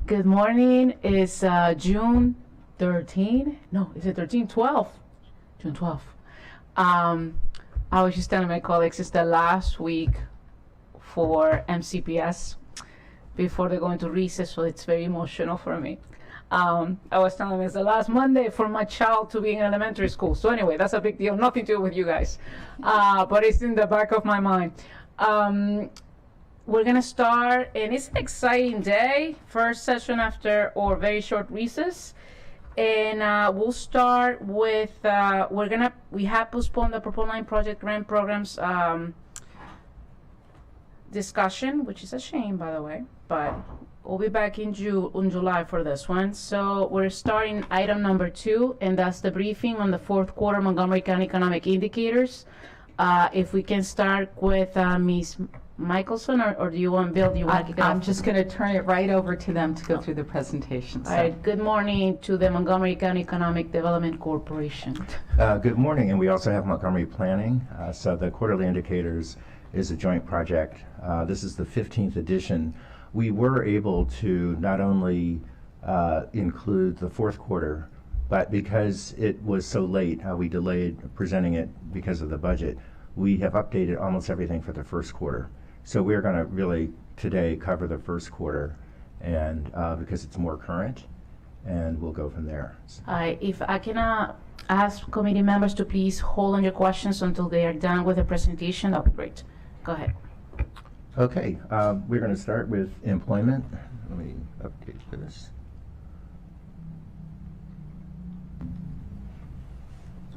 Good morning. It's June 13. No, is it 13? 12. June 12th. I was just telling my colleagues it's the last week for MCPS before they go into recess, so it's very emotional for me. I was telling them it's the last Monday for my child to be in elementary school. So anyway, that's a big deal. Nothing to do with you guys, but it's in the back of my mind. We're gonna start, and it's an exciting day. First session after our very short recess, and we'll start with we have postponed the Purple Line Project grant programs discussion, which is a shame, by the way, but we'll be back in July for this one. So we're starting item number 2, and that's the briefing on the fourth quarter Montgomery County economic indicators. If we can start with Ms. Michelson, or do you want Bill? Do you want to kick it off? I'm just going to turn it right over to them to go through the presentation. All right. Good morning to the Montgomery County Economic Development Corporation. Good morning, and we also have Montgomery Planning. So the quarterly indicators is a joint project. This is the 15th edition. We were able to not only include the fourth quarter, but because it was so late, we delayed presenting it because of the budget. We have updated almost everything for the first quarter. So we're going to really today cover the first quarter, and because it's more current, and we'll go from there. If I can ask committee members to please hold on your questions until they are done with the presentation, that would be great. Go ahead. Okay, we're going to start with employment. Let me update this.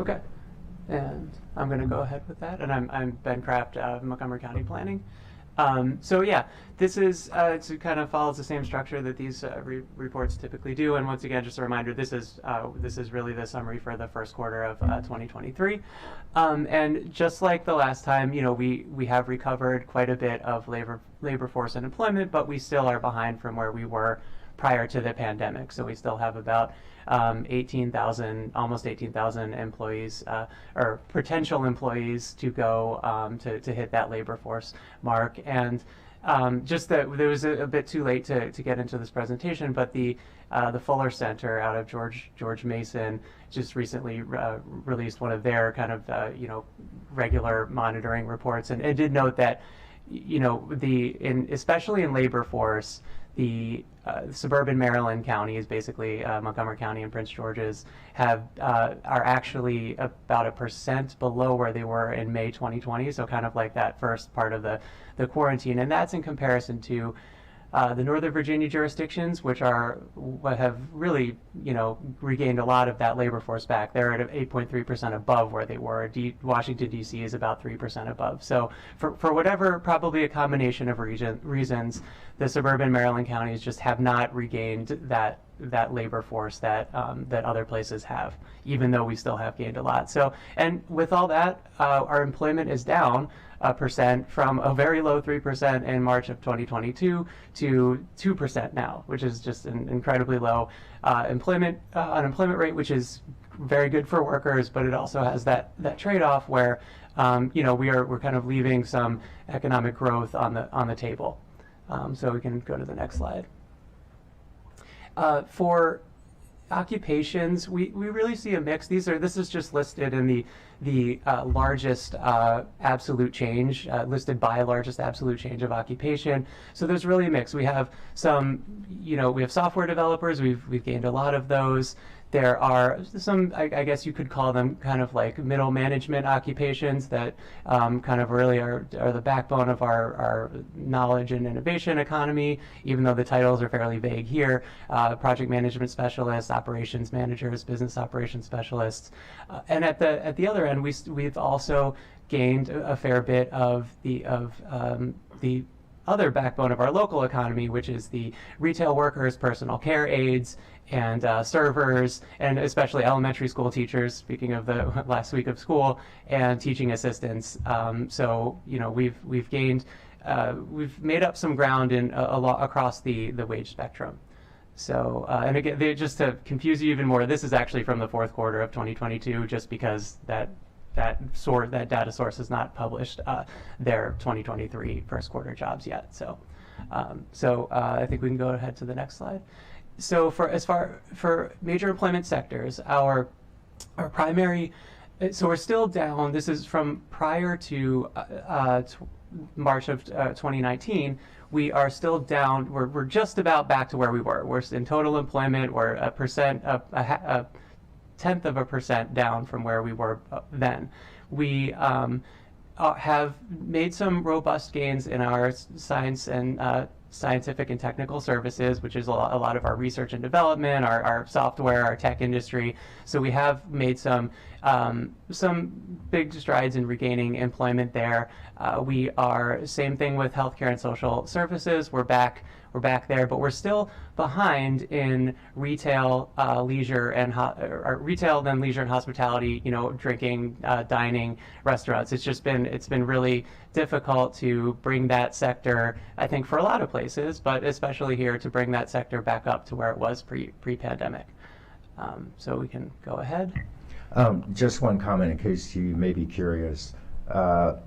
Okay, and I'm going to go ahead with that. And I'm Ben Kraft of Montgomery County Planning. So yeah, this is it kind of follows the same structure that these reports typically do. And once again, just a reminder, this is really the summary for the first quarter of 2023. And just like the last time, we have recovered quite a bit of labor force and employment, but we still are behind from where we were prior to the pandemic. So we still have about 18,000, almost 18,000 employees or potential employees to go to hit that labor force mark. And just that there was a bit too late to get into this presentation, but the Fuller Center out of George Mason just recently released one of their kind of regular monitoring reports, and did note that especially in labor force, the suburban Maryland counties, basically Montgomery County and Prince George's, are actually about 1% below where they were in May 2020. So kind of like that first part of the quarantine, and that's in comparison to the Northern Virginia jurisdictions, which have really regained a lot of that labor force back. They're at 8.3% above where they were. Washington D.C. is about 3% above. So for whatever, probably a combination of reasons, the suburban Maryland counties just have not regained that labor force that other places have, even though we still have gained a lot. So, and with all that, our employment is down 1% from a very low 3% in March of 2022 to 2% now, which is just an incredibly low unemployment rate, which is very good for workers, but it also has that trade-off where we're kind of leaving some economic growth on the table. So we can go to the next slide. For occupations, we really see a mix. This is just listed in the largest absolute change, listed by largest absolute change of occupation. So there's really a mix. We have some, we have software developers. We've gained a lot of those. There are some, I guess you could call them kind of like middle management occupations that kind of really are the backbone of our knowledge and innovation economy, even though the titles are fairly vague here. Project management specialists, operations managers, business operations specialists. And at the other end, we've also gained a fair bit of the other backbone of our local economy, which is the retail workers, personal care aides, and servers, and especially elementary school teachers, speaking of the last week of school, and teaching assistants. So we've gained, we've made up some ground in a lot across the wage spectrum. So and again, just to confuse you even more, this is actually from the fourth quarter of 2022, just because that data source has not published their 2023 first quarter jobs yet. So I think we can go ahead to the next slide. So for major employment sectors, our primary, so we're still down. This is from prior to March of 2019. We are still down. We're just about back to where we were. We're in total employment. We're a 0.1% down from where we were then. We have made some robust gains in our science and scientific and technical services, which is a lot of our research and development, our software, our tech industry. So we have made some big strides in regaining employment there. We are, same thing with healthcare and social services. We're back there, but we're still behind in retail, leisure, and retail, then leisure and hospitality. Drinking, dining, restaurants. It's been really difficult to bring that sector, I think, for a lot of places, but especially here, to bring that sector back up to where it was pre-pandemic. So we can go ahead. Just one comment in case you may be curious.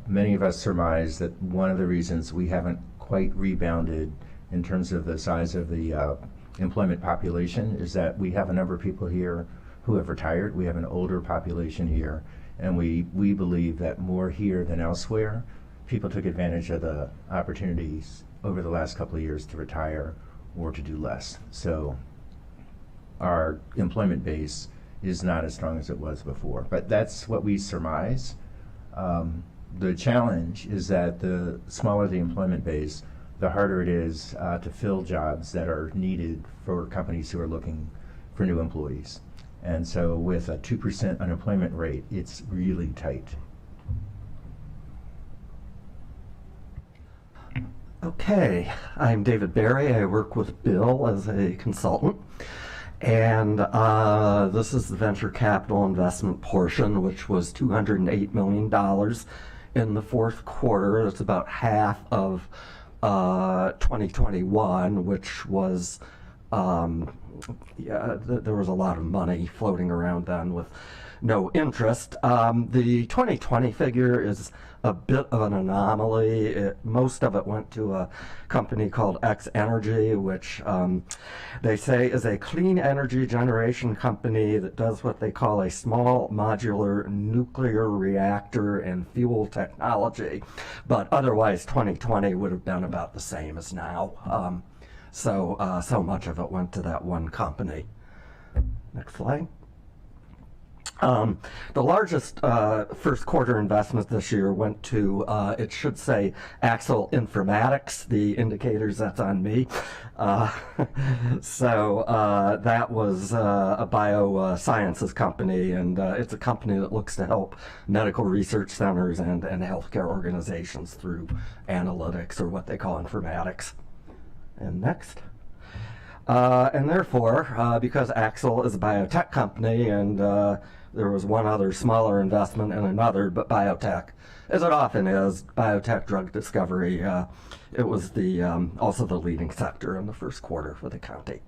Many of us surmise that one of the reasons we haven't quite rebounded in terms of the size of the employment population is that we have a number of people here who have retired. We have an older population here, and we believe that more here than elsewhere, people took advantage of the opportunities over the last couple of years to retire or to do less. So our employment base is not as strong as it was before, but that's what we surmise. The challenge is that the smaller the employment base, the harder it is to fill jobs that are needed for companies who are looking for new employees. And so with a 2% unemployment rate, it's really tight. Okay, I'm David Barry. I work with Bill as a consultant. And this is the venture capital investment portion, which was $208 million in the fourth quarter. That's about half of 2021, which was, there was a lot of money floating around then with no interest. The 2020 figure is a bit of an anomaly. Most of it went to a company called X Energy, which they say is a clean energy generation company that does what they call a small modular nuclear reactor and fuel technology. But otherwise, 2020 would have been about the same as now. So much of it went to that one company. Next slide. The largest first quarter investment this year went to, it should say, Axle Informatics, the indicators, that's on me. That was a biosciences company, and it's a company that looks to help medical research centers and healthcare organizations through analytics, or what they call informatics. And next. And therefore, because Axle is a biotech company, and there was one other smaller investment in another, but biotech, as it often is, biotech drug discovery, it was also the leading sector in the first quarter for the county.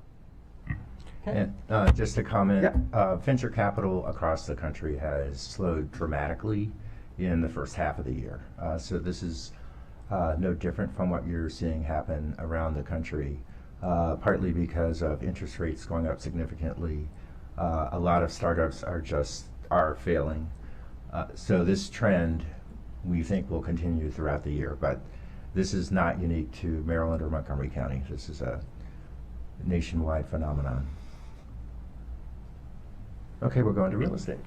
Okay. And just a comment, Yeah. Venture capital across the country has slowed dramatically in the first half of the year. So this is no different from what you're seeing happen around the country, partly because of interest rates going up significantly. A lot of startups are failing. So this trend, we think, will continue throughout the year, but this is not unique to Maryland or Montgomery County. This is a nationwide phenomenon. Okay, we're going to real estate.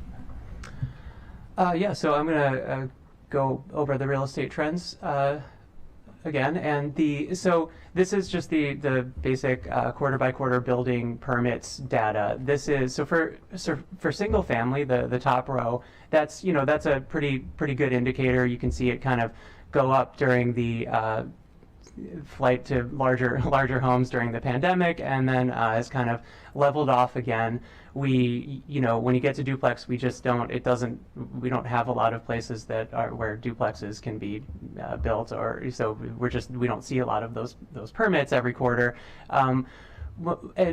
So I'm going to go over the real estate trends again, and so this is just the basic quarter by quarter building permits data. This is for single family, the top row. That's a pretty good indicator. You can see it kind of go up during the flight to larger homes during the pandemic, and then has kind of leveled off again. When you get to duplex, we don't have a lot of places where duplexes can be built, or so we don't see a lot of those permits every quarter. And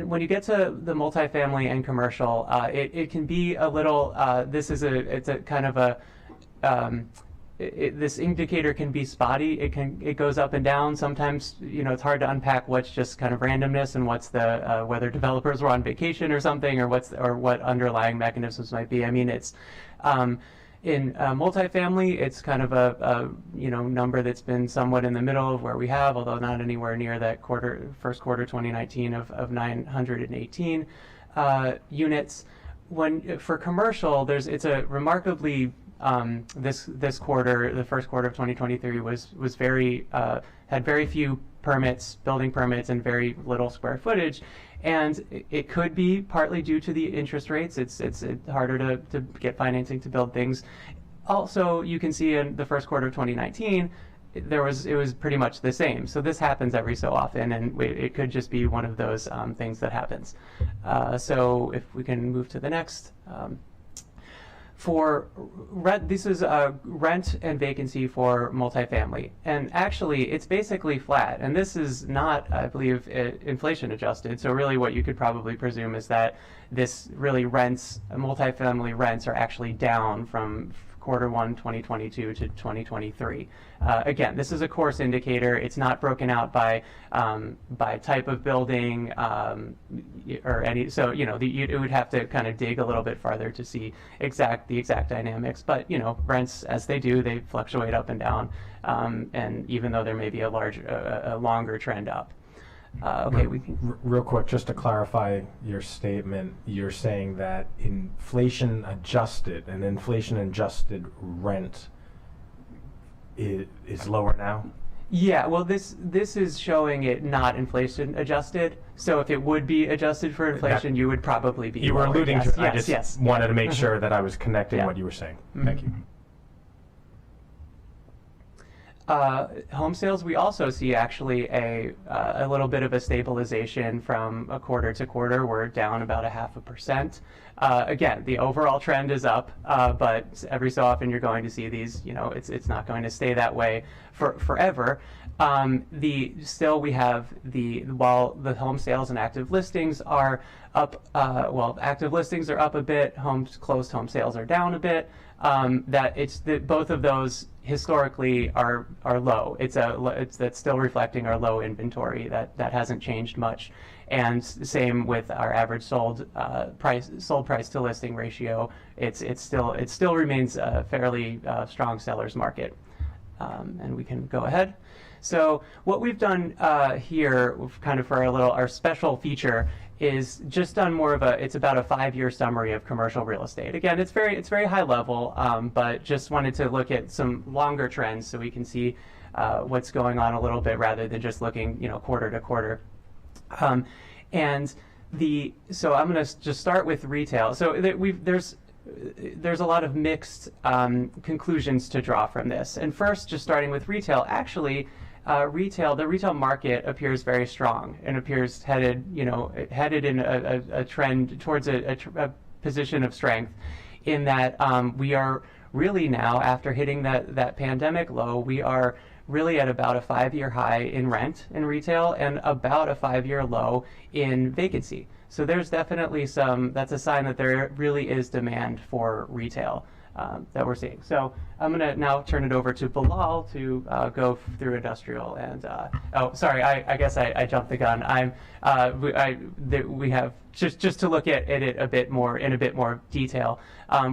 when you get to the multifamily and commercial, it can be a little. It's a kind of a this indicator can be spotty. It goes up and down. Sometimes, it's hard to unpack what's just kind of randomness and what's the whether developers were on vacation or something, or what underlying mechanisms might be. I mean, it's in multifamily, it's kind of a number that's been somewhat in the middle of where we have, although not anywhere near that first quarter 2019 of 918 units. For commercial, it's a remarkably this quarter, the first quarter of 2023 was very had very few building permits, and very little square footage. And it could be partly due to the interest rates. It's harder to get financing to build things. Also, you can see in the first quarter of 2019, it was pretty much the same. So this happens every so often, and it could just be one of those things that happens. So if we can move to the next. For rent, this is rent and vacancy for multifamily. And actually, it's basically flat. And this is not, I believe, inflation adjusted. So really what you could probably presume is that this really multifamily rents are actually down from quarter 1 2022 to 2023. Again, this is a coarse indicator. It's not broken out by type of building or any. So it would have to kind of dig a little bit farther to see the exact dynamics. But rents, as they do, they fluctuate up and down. And even though there may be a longer trend up. Okay, we can. Real quick, just to clarify your statement, you're saying that inflation adjusted rent is lower now? Yeah, well, this is showing it not inflation adjusted. So if it would be adjusted for inflation, you would probably be. You were lower. alluding Yes, to it. I just wanted to make sure that I was connecting Yeah. what you were saying. Mhm. Thank you. Home sales, we also see actually a little bit of a stabilization from a quarter to quarter. We're down about 0.5%. Again, the overall trend is up, but every so often you're going to see these. It's not going to stay that way forever. Still we have while the home sales and active listings are up. Active listings are up a bit. Closed home sales are down a bit. Both of those historically are low. That's still reflecting our low inventory that hasn't changed much, and same with our average sold price to listing ratio. It still remains a fairly strong seller's market, and we can go ahead. So what we've done here, kind of for our special feature, is just done it's about a 5-year summary of commercial real estate. Again, it's very high level, but just wanted to look at some longer trends so we can see what's going on a little bit rather than just looking, quarter to quarter. So I'm going to just start with retail. So there's a lot of mixed conclusions to draw from this. And first, just starting with retail, actually, the retail market appears very strong and appears headed in a trend towards a position of strength, in that we are really now, after hitting that pandemic low, we are really at about a 5-year high in rent in retail and about a 5-year low in vacancy. So there's definitely that's a sign that there really is demand for retail that we're seeing. So I'm going to now turn it over to Bilal to go through industrial and, I guess I jumped the gun. We have, just to look at it a bit more detail,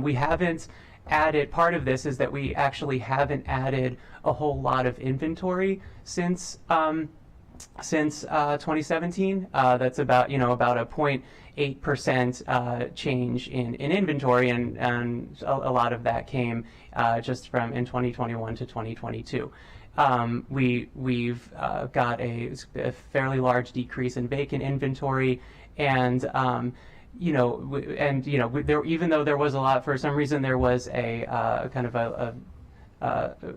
we haven't added, part of this is that we actually haven't added a whole lot of inventory since 2017. That's about a 0.8% change in inventory, and a lot of that came just from in 2021 to 2022. We've got a fairly large decrease in vacant inventory, and even though there was a lot, for some reason there was a kind of a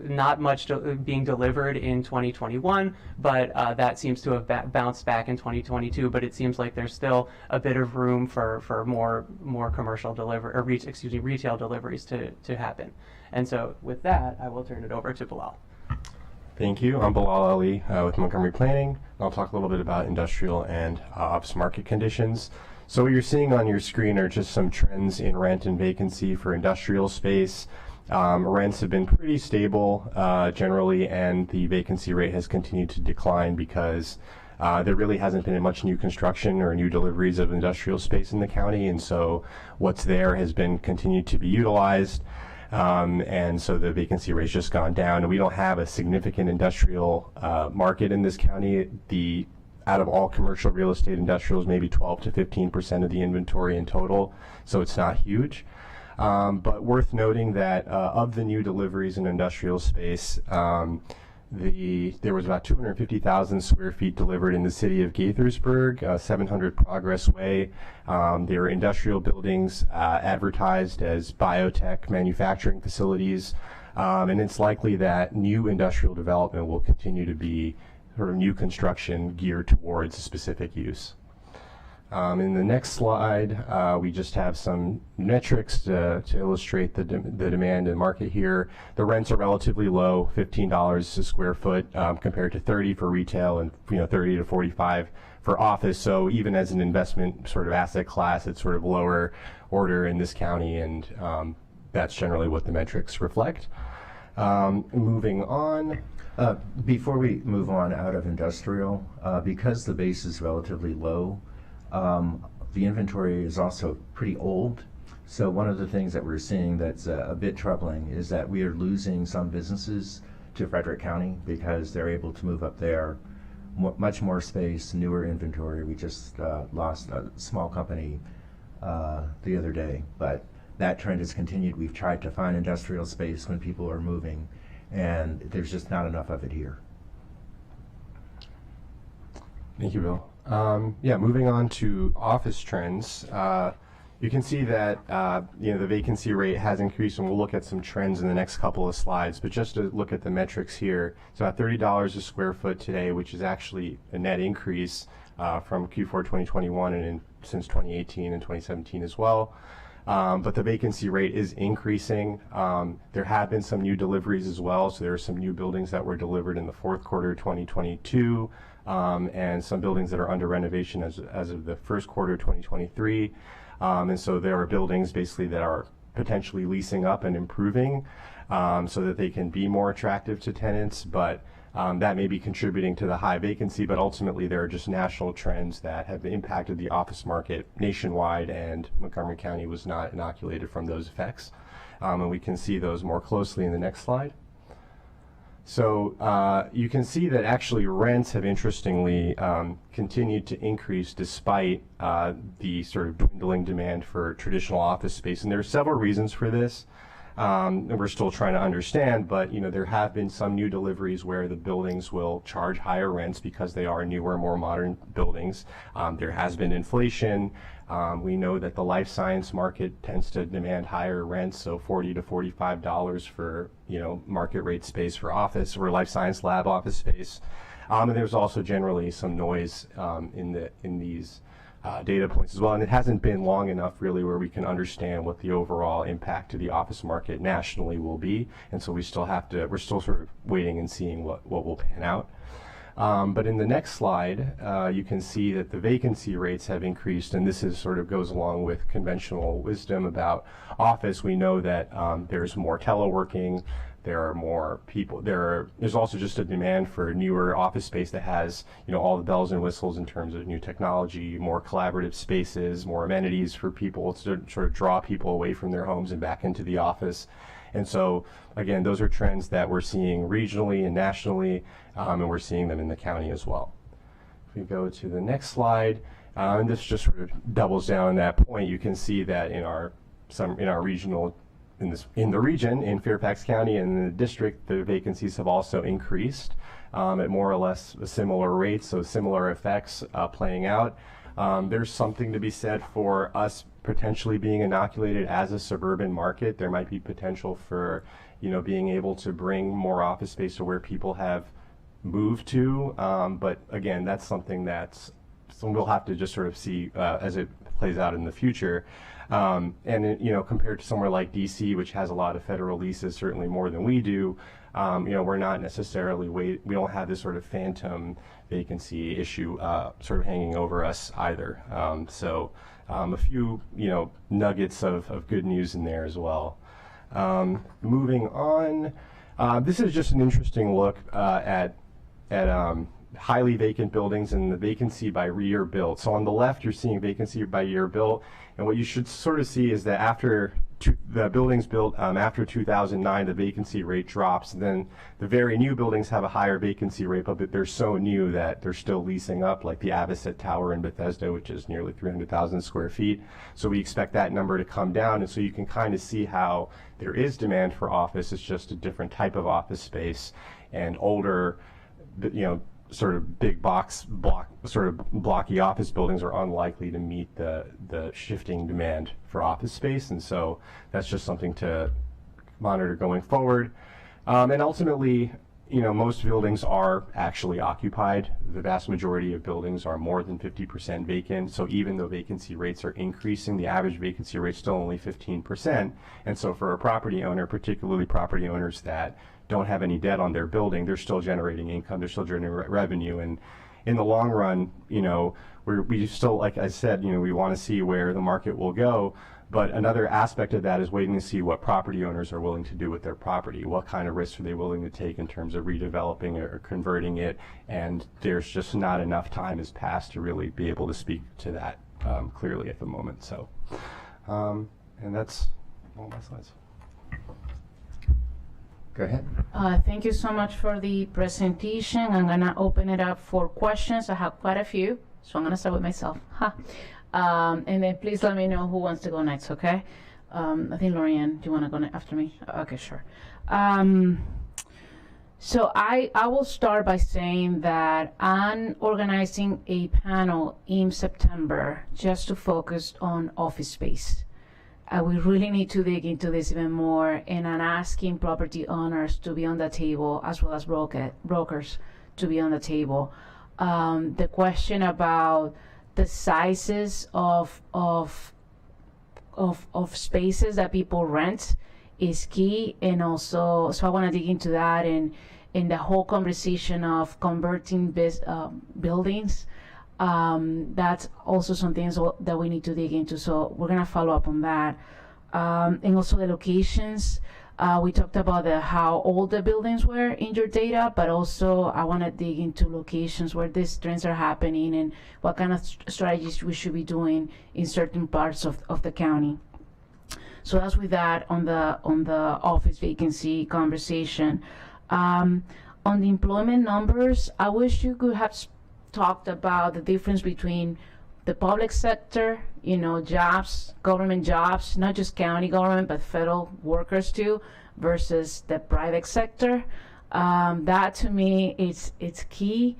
not much being delivered in 2021, but that seems to have bounced back in 2022. But it seems like there's still a bit of room for more commercial retail deliveries to happen. And so with that, I will turn it over to Bilal. Thank you. I'm Bilal Ali with Montgomery Planning. I'll talk a little bit about industrial and ops market conditions. So what you're seeing on your screen are just some trends in rent and vacancy for industrial space. Rents have been pretty stable generally, and the vacancy rate has continued to decline because there really hasn't been much new construction or new deliveries of industrial space in the county, and so what's there has been continued to be utilized, and so the vacancy rate's just gone down, and we don't have a significant industrial market in this county. Out of all commercial real estate, industrial is maybe 12 to 15% of the inventory in total, so it's not huge. But worth noting that of the new deliveries in industrial space, there was about 250,000 square feet delivered in the city of Gaithersburg, 700 Progress Way. There are industrial buildings advertised as biotech manufacturing facilities, and it's likely that new industrial development will continue to be sort of new construction geared towards a specific use. In the next slide, we just have some metrics to illustrate the demand and market here. The rents are relatively low, $15 a square foot compared to $30 for retail and $30 to $45 for office. So even as an investment sort of asset class, it's sort of lower order in this county, and that's generally what the metrics reflect. Moving on. Before we move on out of industrial, because the base is relatively low, the inventory is also pretty old. So one of the things that we're seeing that's a bit troubling is that we are losing some businesses to Frederick County because they're able to move up there, much more space, newer inventory. We just lost a small company the other day, but that trend has continued. We've tried to find industrial space when people are moving, and there's just not enough of it here. Thank you, Bill. Moving on to office trends, you can see that the vacancy rate has increased, and we'll look at some trends in the next couple of slides. But just to look at the metrics here, it's about $30 a square foot today, which is actually a net increase from Q4 2021 and since 2018 and 2017 as well. But the vacancy rate is increasing. There have been some new deliveries as well, so there are some new buildings that were delivered in the fourth quarter 2022, and some buildings that are under renovation as of the first quarter 2023. And so there are buildings basically that are potentially leasing up and improving so that they can be more attractive to tenants, but that may be contributing to the high vacancy, but ultimately there are just national trends that have impacted the office market nationwide, and Montgomery County was not inoculated from those effects. And we can see those more closely in the next slide. So you can see that actually rents have interestingly continued to increase despite the sort of dwindling demand for traditional office space. And there are several reasons for this. And we're still trying to understand, but there have been some new deliveries where the buildings will charge higher rents because they are newer, more modern buildings. There has been inflation. We know that the life science market tends to demand higher rents, so $40 to $45 for market rate space for office or life science lab office space. And there's also generally some noise in these data points as well, and it hasn't been long enough really where we can understand what the overall impact to the office market nationally will be, and so we're still sort of waiting and seeing what will pan out. But in the next slide, you can see that the vacancy rates have increased, and this sort of goes along with conventional wisdom about office. We know that there's more teleworking. There are more people. There's also just a demand for newer office space that has, all the bells and whistles in terms of new technology, more collaborative spaces, more amenities for people to sort of draw people away from their homes and back into the office. And so, again, those are trends that we're seeing regionally and nationally, and we're seeing them in the county as well. If we go to the next slide, and this just sort of doubles down on that point, you can see that in our regional. In the region, in Fairfax County and in the district, the vacancies have also increased at more or less a similar rate, so similar effects playing out. There's something to be said for us potentially being inoculated as a suburban market. There might be potential for, being able to bring more office space to where people have moved to, but again, that's something we'll have to just sort of see as it plays out in the future. And compared to somewhere like DC, which has a lot of federal leases, certainly more than we do, we're not necessarily we don't have this sort of phantom vacancy issue sort of hanging over us either. So a few nuggets of good news in there as well. Moving on, this is just an interesting look at highly vacant buildings and the vacancy by year built. So on the left, you're seeing vacancy by year built, and what you should sort of see is that after the buildings built after 2009, the vacancy rate drops. And then the very new buildings have a higher vacancy rate, but they're so new that they're still leasing up, like the Avocet Tower in Bethesda, which is nearly 300,000 square feet. So we expect that number to come down, and so you can kind of see how there is demand for office. It's just a different type of office space, and older, sort of big sort of blocky office buildings are unlikely to meet the shifting demand for office space, and so that's just something to monitor going forward. And ultimately, most buildings are actually occupied. The vast majority of buildings are more than 50% vacant, so even though vacancy rates are increasing, the average vacancy rate is still only 15%, and so for a property owner, particularly property owners that don't have any debt on their building, they're still generating income, they're still generating revenue, and in the long run, we still, like I said, we want to see where the market will go, but another aspect of that is waiting to see what property owners are willing to do with their property. What kind of risks are they willing to take in terms of redeveloping or converting it, and there's just not enough time has passed to really be able to speak to that clearly at the moment. So, and that's all my slides. Go ahead. Thank you so much for the presentation. I'm gonna open it up for questions. I have quite a few, so I'm gonna start with myself. And then please let me know who wants to go next, okay? I think Lorianne, do you wanna go after me? Okay, sure. So I will start by saying that I'm organizing a panel in September just to focus on office space. We really need to dig into this even more, and I'm asking property owners to be on the table, as well as brokers to be on the table. The question about the sizes of spaces that people rent is key, and also, so I want to dig into that, and in the whole conversation of converting buildings. That's also something that we need to dig into, so we're gonna follow up on that. And also the locations. We talked about how old the buildings were in your data, but also I wanna dig into locations where these trends are happening and what kind of strategies we should be doing in certain parts of the county. So that's with that on the office vacancy conversation. On the employment numbers, I wish you could have talked about the difference between the public sector, jobs, government jobs, not just county government, but federal workers too, versus the private sector. That to me, it's key.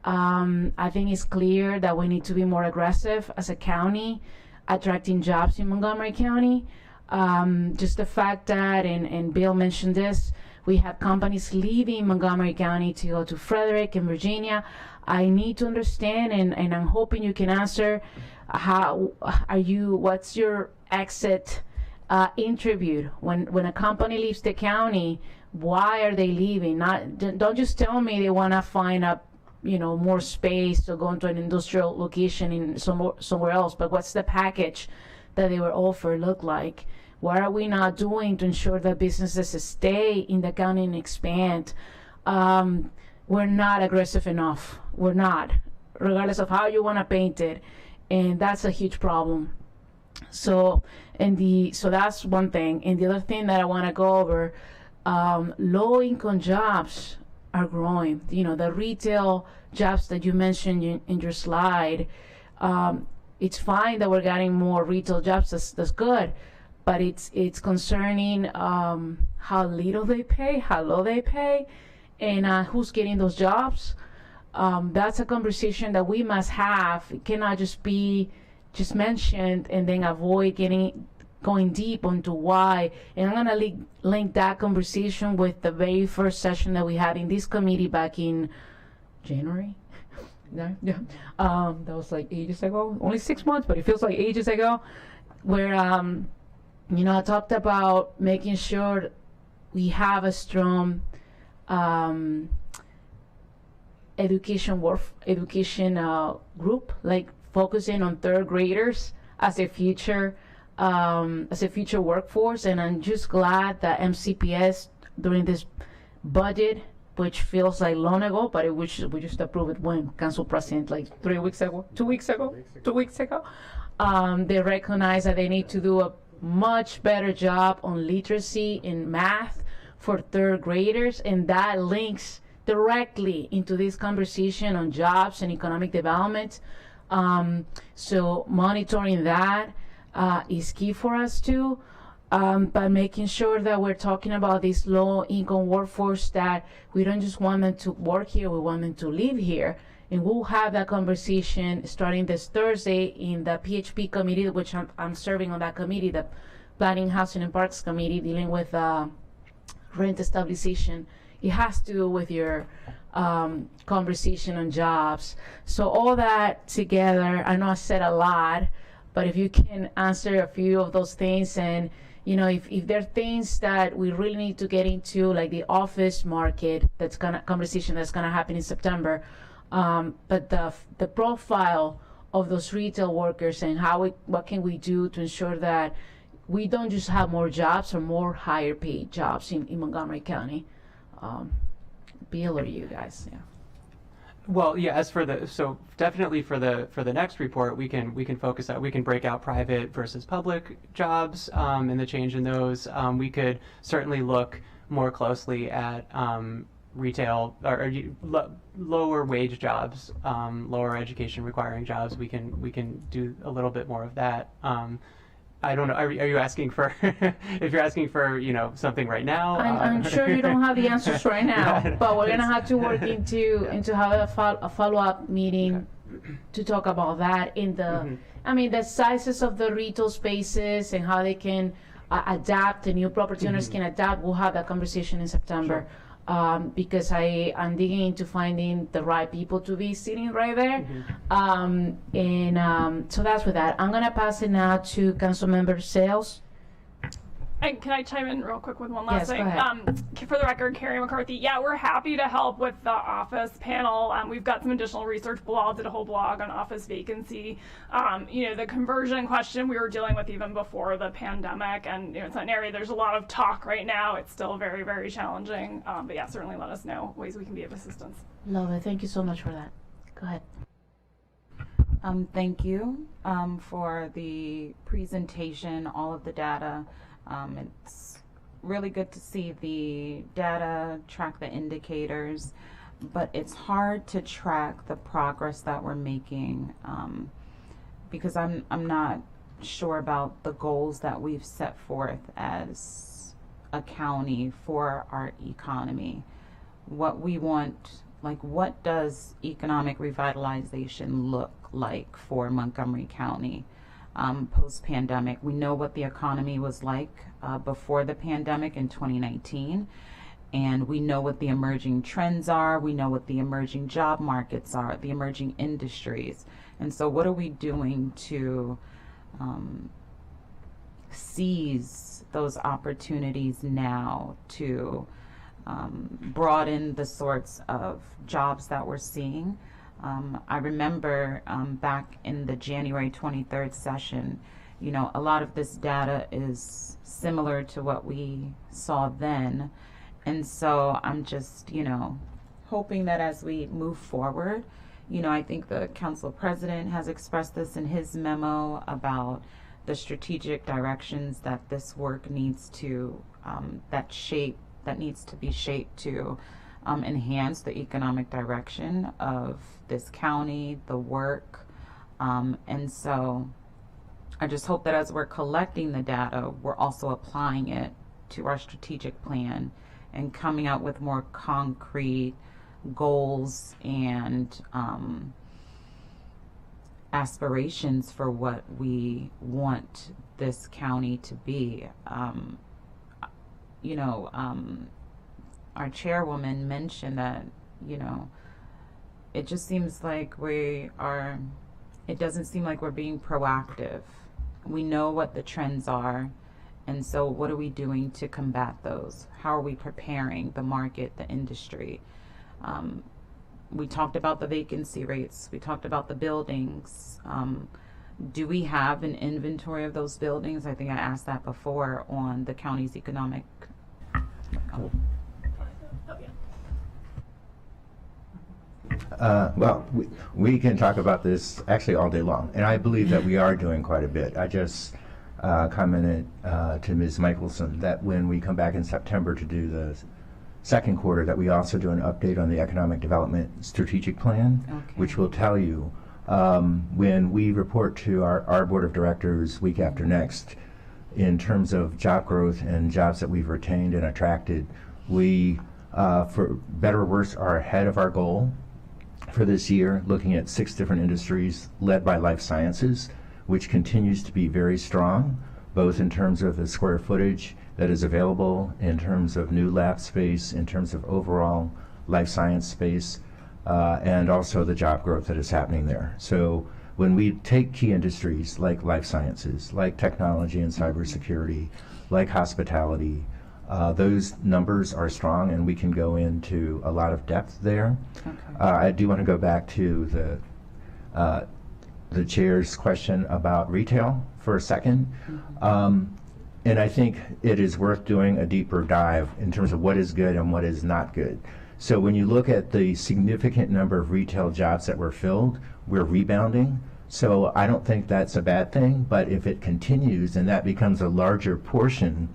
I think it's clear that we need to be more aggressive as a county, attracting jobs in Montgomery County. Just the fact that, and Bill mentioned this, we have companies leaving Montgomery County to go to Frederick and Virginia. I need to understand, and I'm hoping you can answer, what's your exit interview? When a company leaves the county, why are they leaving? Don't just tell me they want to find more space or go into an industrial location in somewhere else, but what's the package that they were offered look like? What are we not doing to ensure that businesses stay in the county and expand? We're not aggressive enough. We're not, regardless of how you want to paint it, and that's a huge problem. So that's one thing. And the other thing that I want to go over, low-income jobs are growing. The retail jobs that you mentioned in your slide. It's fine that we're getting more retail jobs. That's good. But it's concerning how little they pay, how low they pay, and who's getting those jobs. That's a conversation that we must have. It cannot just be mentioned and then avoid going deep into why. And I'm gonna link that conversation with the very first session that we had in this committee back in January. Yeah. That was like ages ago. Only 6 months, but it feels like ages ago. Where I talked about making sure we have a strong education group, like focusing on third graders as a future as a future workforce. And I'm just glad that MCPS during this budget, which feels like long ago, but we just approved it when Council President, like 2 weeks ago, they recognize that they need to do a much better job on literacy in math for third graders, and that links directly into this conversation on jobs and economic development. So monitoring that is key for us too. But making sure that we're talking about this low-income workforce, that we don't just want them to work here, we want them to live here. And we'll have that conversation starting this Thursday in the PHP committee, which I'm serving on that committee, the Planning, Housing, and Parks Committee, dealing with rent stabilization. It has to do with your conversation on jobs. So all that together, I know I said a lot, but if you can answer a few of those things, and if there are things that we really need to get into, like the office market, conversation that's gonna happen in September. But the profile of those retail workers and what can we do to ensure that we don't just have more jobs or more higher paid jobs in Montgomery County. Bill or you guys, yeah. Well, yeah. Definitely for the next report, we can focus on, we can break out private versus public jobs and the change in those. We could certainly look more closely at retail or lower wage jobs, lower education requiring jobs. We can do a little bit more of that. I don't know. Are you asking for if you're asking for something right now? I'm sure you don't have the answers right now, but we're gonna have to work into have a follow-up meeting to talk about that in the the sizes of the retail spaces and how they can adapt, and new property owners can adapt. We'll have that conversation in September. Sure. Because I'm digging into finding the right people to be sitting right there. So that's with that. I'm gonna pass it now to Councilmember Sales. And can I chime in real quick with one last thing? Go ahead. For the record, Carrie McCarthy, yeah, we're happy to help with the office panel. We've got some additional research. Bilal did a whole blog on office vacancy. The conversion question we were dealing with even before the pandemic, and it's an area there's a lot of talk right now. It's still very, very challenging. But yeah, certainly let us know ways we can be of assistance. Love it. Thank you so much for that. Go ahead. Thank you for the presentation, all of the data. It's really good to see the data, track the indicators, but it's hard to track the progress that we're making because I'm not sure about the goals that we've set forth as a county for our economy. What we want, like what does economic revitalization look like for Montgomery County? Post-pandemic. We know what the economy was like before the pandemic in 2019, and we know what the emerging trends are. We know what the emerging job markets are, the emerging industries. And so what are we doing to seize those opportunities now to broaden the sorts of jobs that we're seeing? I remember back in the January 23rd session, a lot of this data is similar to what we saw then. And so I'm just, hoping that as we move forward, I think the council president has expressed this in his memo about the strategic directions that this work needs to, that needs to be shaped to enhance the economic direction of this county, the work. And so I just hope that as we're collecting the data, we're also applying it to our strategic plan and coming out with more concrete goals and aspirations for what we want this county to be. Our chairwoman mentioned that, it just seems like it doesn't seem like we're being proactive. We know what the trends are, and so what are we doing to combat those? How are we preparing the market, the industry? We talked about the vacancy rates. We talked about the buildings. Do we have an inventory of those buildings? I think I asked that before on the county's economic. Well, we can talk about this actually all day long, and I believe that we are doing quite a bit. I just commented to Ms. Michelson that when we come back in September to do the second quarter, that we also do an update on the Economic Development Strategic Plan, which will tell you when we report to our Board of Directors week after next in terms of job growth and jobs that we've retained and attracted, we, for better or worse, are ahead of our goal for this year, looking at 6 different industries led by life sciences, which continues to be very strong, both in terms of the square footage that is available, in terms of new lab space, in terms of overall life science space, and also the job growth that is happening there. So when we take key industries like life sciences, like technology and cybersecurity, like hospitality, those numbers are strong, and we can go into a lot of depth there. I do want to go back to the chair's question about retail for a second. And I think it is worth doing a deeper dive in terms of what is good and what is not good. So when you look at the significant number of retail jobs that were filled, we're rebounding. So I don't think that's a bad thing, but if it continues and that becomes a larger portion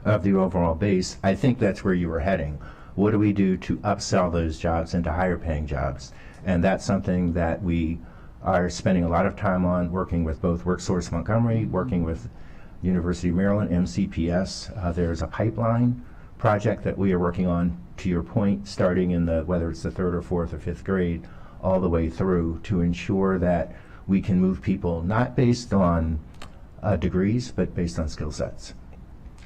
of the overall base, I think that's where you were heading. What do we do to upsell those jobs into higher paying jobs? And that's something that we are spending a lot of time on, working with both WorkSource Montgomery, working with University of Maryland, MCPS. There's a pipeline project that we are working on, to your point, starting in whether it's the 3rd or 4th or 5th grade, all the way through, to ensure that we can move people not based on degrees, but based on skill sets.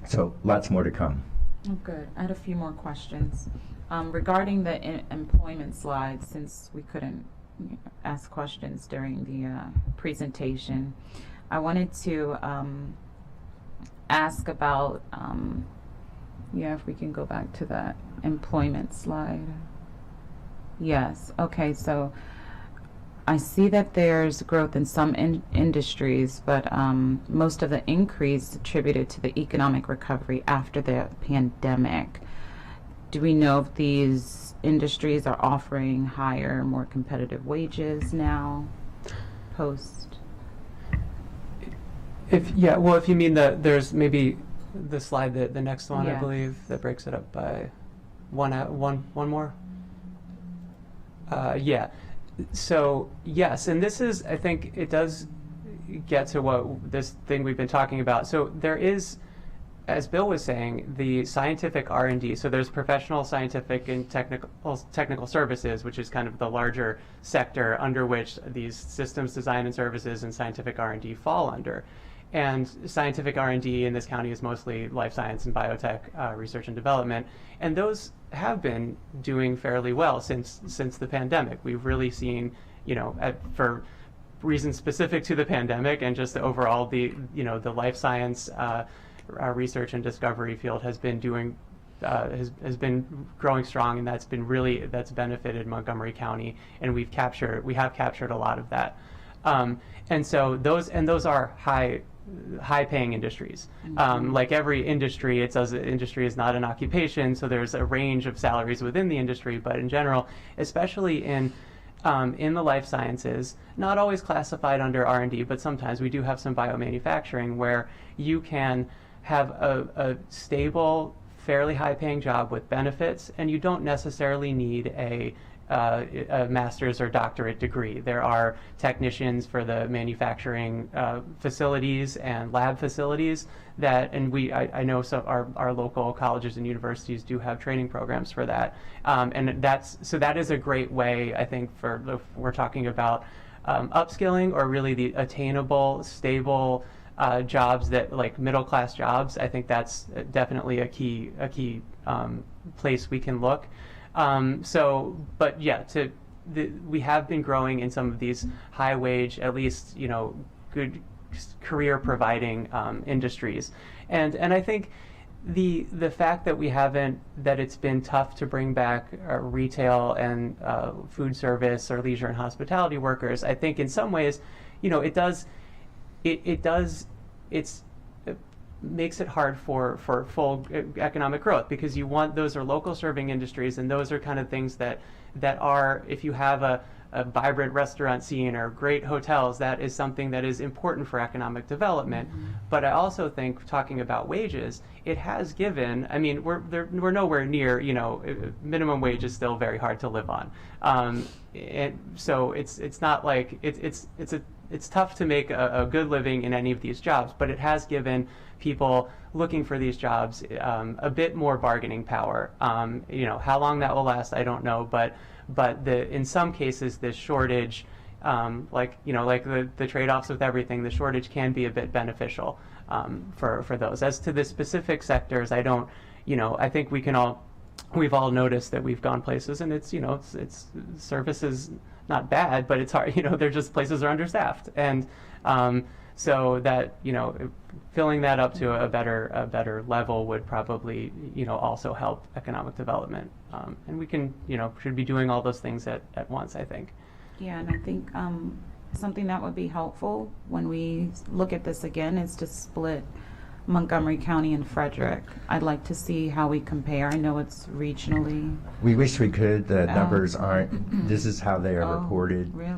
So lots more to come. Oh, good. I had a few more questions. Regarding the employment slide, since we couldn't ask questions during the presentation, I wanted to ask about, if we can go back to that employment slide. Yes. Okay, so I see that there's growth in some industries, but most of the increase attributed to the economic recovery after the pandemic. Do we know if these industries are offering higher, more competitive wages now, post? If you mean there's maybe the slide, the next one, I believe, that breaks it up by one more. So yes, and this is, I think it does get to what this thing we've been talking about. So there is, as Bill was saying, the scientific R&D. So there's professional, scientific, and technical services, which is kind of the larger sector under which these systems design and services and scientific R&D fall under. And scientific R&D in this county is mostly life science and biotech research and development, and those have been doing fairly well since the pandemic. We've really seen, for reasons specific to the pandemic and just the overall the life science research and discovery field has been doing has been growing strong, and that's benefited Montgomery County, and we have captured a lot of that, and so those are high paying industries. Like every industry, industry is not an occupation, so there's a range of salaries within the industry, but in general, especially in the life sciences, not always classified under R&D, but sometimes we do have some biomanufacturing where you can have a stable, fairly high paying job with benefits, and you don't necessarily need a master's or doctorate degree. There are technicians for the manufacturing facilities and lab facilities and I know some our local colleges and universities do have training programs for that, and that is a great way, I think, if we're talking about upskilling or really the attainable, stable jobs that like middle class jobs. I think that's definitely a key place we can look. We have been growing in some of these high wage, at least, good career providing industries. And I think the fact that that it's been tough to bring back retail and food service or leisure and hospitality workers, I think in some ways, it makes it hard for full economic growth, because those are local serving industries, and those are kind of things that are, if you have a vibrant restaurant scene or great hotels, that is something that is important for economic development. But I also think, talking about wages, it has given, I mean, we're nowhere near, minimum wage is still very hard to live on. And so it's not like, it's tough to make a good living in any of these jobs, but it has given people looking for these jobs a bit more bargaining power. How long that will last, I don't know, but in some cases, this shortage, like the trade-offs with everything, the shortage can be a bit beneficial for those. As to the specific sectors, I don't, I think we've all noticed that we've gone places, and it's service is not bad, but it's hard, they're just, places are understaffed. And so that, filling that up to a better level would probably, also help economic development. And we can, should be doing all those things at once, I think. Yeah, and I think something that would be helpful when we look at this again is to split Montgomery County and Frederick. I'd like to see how we compare. I know it's regionally. We wish we could. The numbers aren't. This is how they are reported. Really?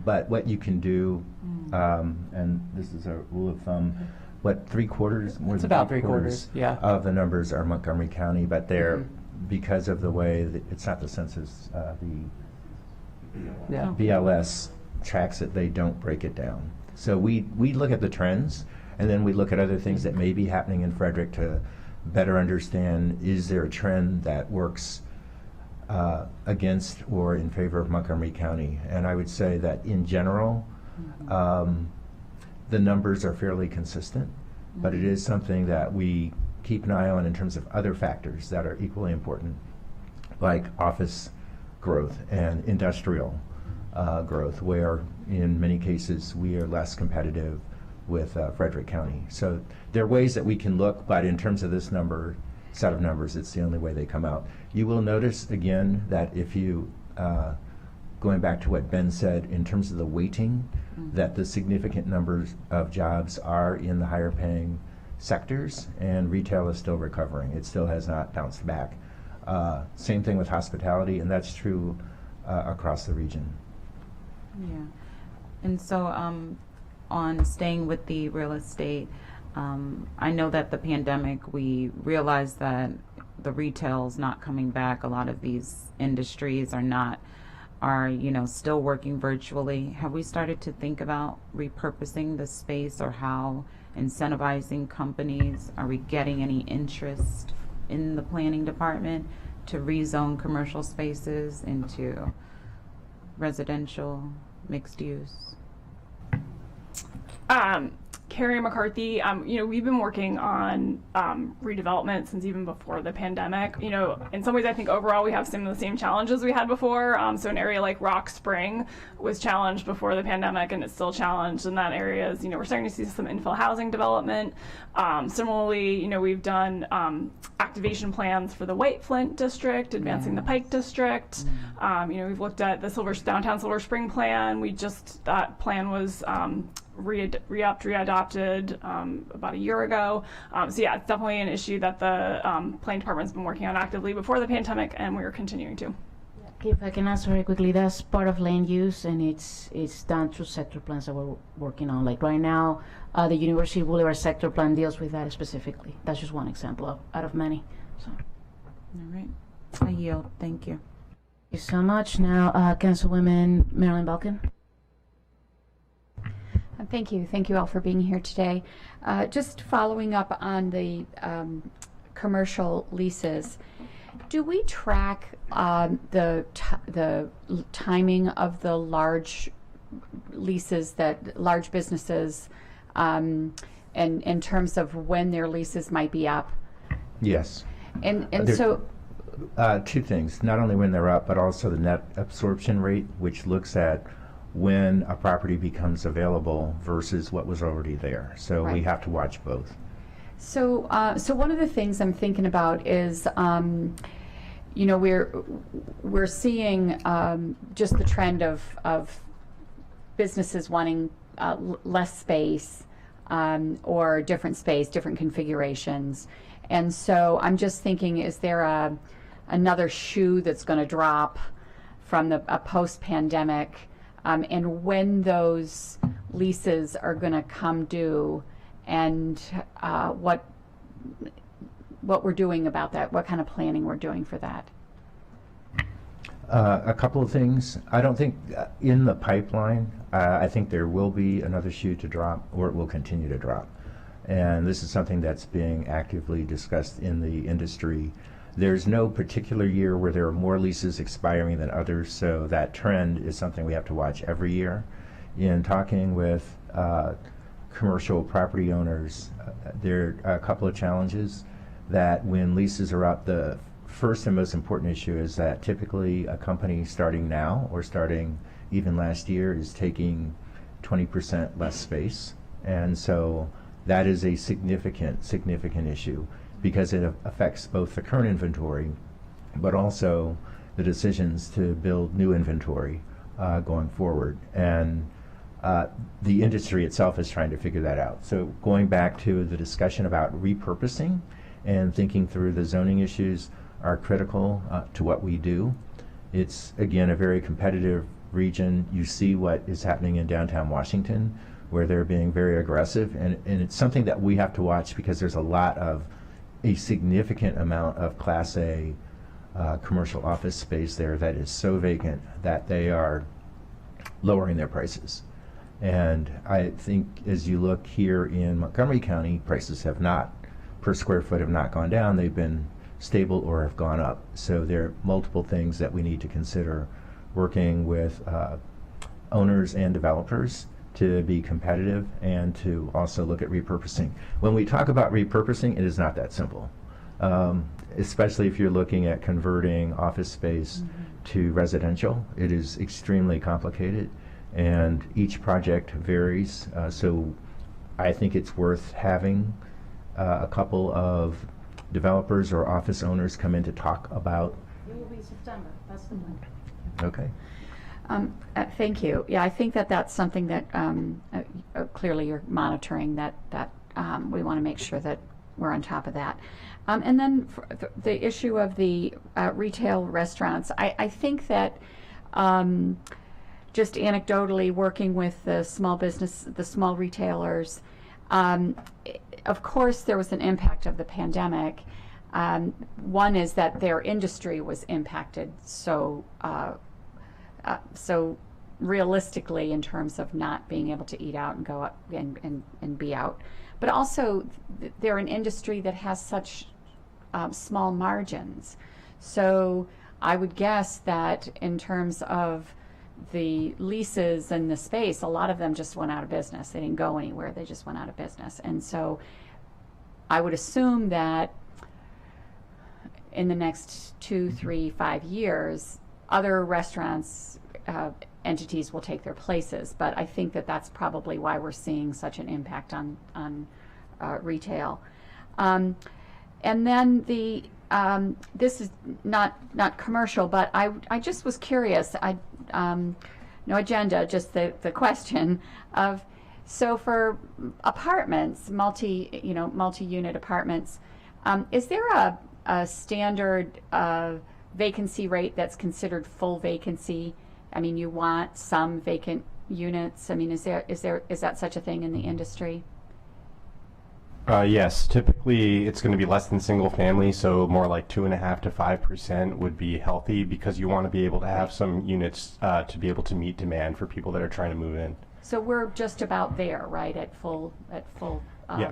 But what you can do, and this is a rule of thumb, what, 3/4? More It's than about 3/4 yeah. of the numbers are Montgomery County, but they're, because of the way that it's not the census, Yeah. BLS tracks it, they don't break it down. So we look at the trends, and then we look at other things that may be happening in Frederick to better understand, is there a trend that works against or in favor of Montgomery County? And I would say that in general, the numbers are fairly consistent, but it is something that we keep an eye on in terms of other factors that are equally important, like office growth and industrial growth, where in many cases we are less competitive with Frederick County. So there are ways that we can look, but in terms of this set of numbers, it's the only way they come out. You will notice again that if you, going back to what Ben said, in terms of the weighting, that the significant numbers of jobs are in the higher paying sectors, and retail is still recovering. It still has not bounced back. Same thing with hospitality, and that's true across the region. Yeah. And so on staying with the real estate, I know that the pandemic, we realized that the retail's not coming back. A lot of these industries are still working virtually. Have we started to think about repurposing the space, or how incentivizing companies? Are we getting any interest in the planning department to rezone commercial spaces into residential mixed use? Carrie McCarthy, we've been working on redevelopment since even before the pandemic. In some ways, I think overall we have some of the same challenges we had before. So an area like Rock Spring was challenged before the pandemic, and it's still challenged in that area. We're starting to see some infill housing development. Similarly, we've done activation plans for the White Flint district, advancing the Pike district. We've looked at the downtown Silver Spring plan. That plan was readopted about a year ago. So yeah, it's definitely an issue that the planning department's been working on actively before the pandemic, and we're continuing to. Okay, if I can answer very quickly, that's part of land use, and it's done through sector plans that we're working on. Like right now, the University Boulevard sector plan deals with that specifically. That's just one example out of many. So. All right, I yield. Thank you. Thank you so much. Now, Councilwoman Marilyn Balkin. Thank you. Thank you all for being here today. Just following up on the commercial leases, do we track the timing of the large leases that large businesses, and in terms of when their leases might be up? Yes. And so two things: not only when they're up, but also the net absorption rate, which looks at when a property becomes available versus what was already there. So we have to watch both. So one of the things I'm thinking about is, we're seeing just the trend of businesses wanting less space or different space, different configurations, and so I'm just thinking, is there another shoe that's going to drop from a post-pandemic, and when those leases are going to come due, and what we're doing about that, what kind of planning we're doing for that. A couple of things. I don't think in the pipeline, I think there will be another shoe to drop, or it will continue to drop. And this is something that's being actively discussed in the industry. There's no particular year where there are more leases expiring than others, so that trend is something we have to watch every year. In talking with commercial property owners, there are a couple of challenges that when leases are up, the first and most important issue is that typically a company starting now or starting even last year is taking 20% less space. And so that is a significant issue because it affects both the current inventory but also the decisions to build new inventory going forward. And the industry itself is trying to figure that out. So going back to the discussion about repurposing and thinking through the zoning issues are critical to what we do. It's, again, a very competitive region. You see what is happening in downtown Washington, where they're being very aggressive, and it's something that we have to watch because there's a significant amount of Class A commercial office space there that is so vacant that they are lowering their prices. And I think as you look here in Montgomery County, prices have not, per square foot, have not gone down. They've been stable or have gone up. So there are multiple things that we need to consider working with owners and developers to be competitive and to also look at repurposing. When we talk about repurposing, it is not that simple, especially if you're looking at converting office space to residential. It is extremely complicated, and each project varies. So I think it's worth having a couple of developers or office owners come in to talk about. It will be September. That's the plan. Okay. Thank you. Yeah, I think that's something that clearly you're monitoring, that we want to make sure that we're on top of that. And then for the issue of the retail restaurants, I think that just anecdotally working with the small retailers, of course there was an impact of the pandemic. One is that their industry was impacted so realistically in terms of not being able to eat out and go up and be out. But also they're an industry that has such small margins. So I would guess that in terms of the leases and the space, a lot of them just went out of business. They didn't go anywhere, they just went out of business. And so I would assume that in the next 2, 3, 5 years, other restaurants, entities will take their places. But I think that that's probably why we're seeing such an impact on retail. And then this is not commercial, but I just was curious. No agenda, just the question of, so for apartments, multi-unit apartments, is there a standard vacancy rate that's considered full vacancy? I mean, you want some vacant units. I mean, is that such a thing in the industry? Yes, typically it's going to be less than single family, so more like 2.5% to 5% would be healthy, because you want to be able to have some units to be able to meet demand for people that are trying to move in. So we're just about there, right? At full Yeah.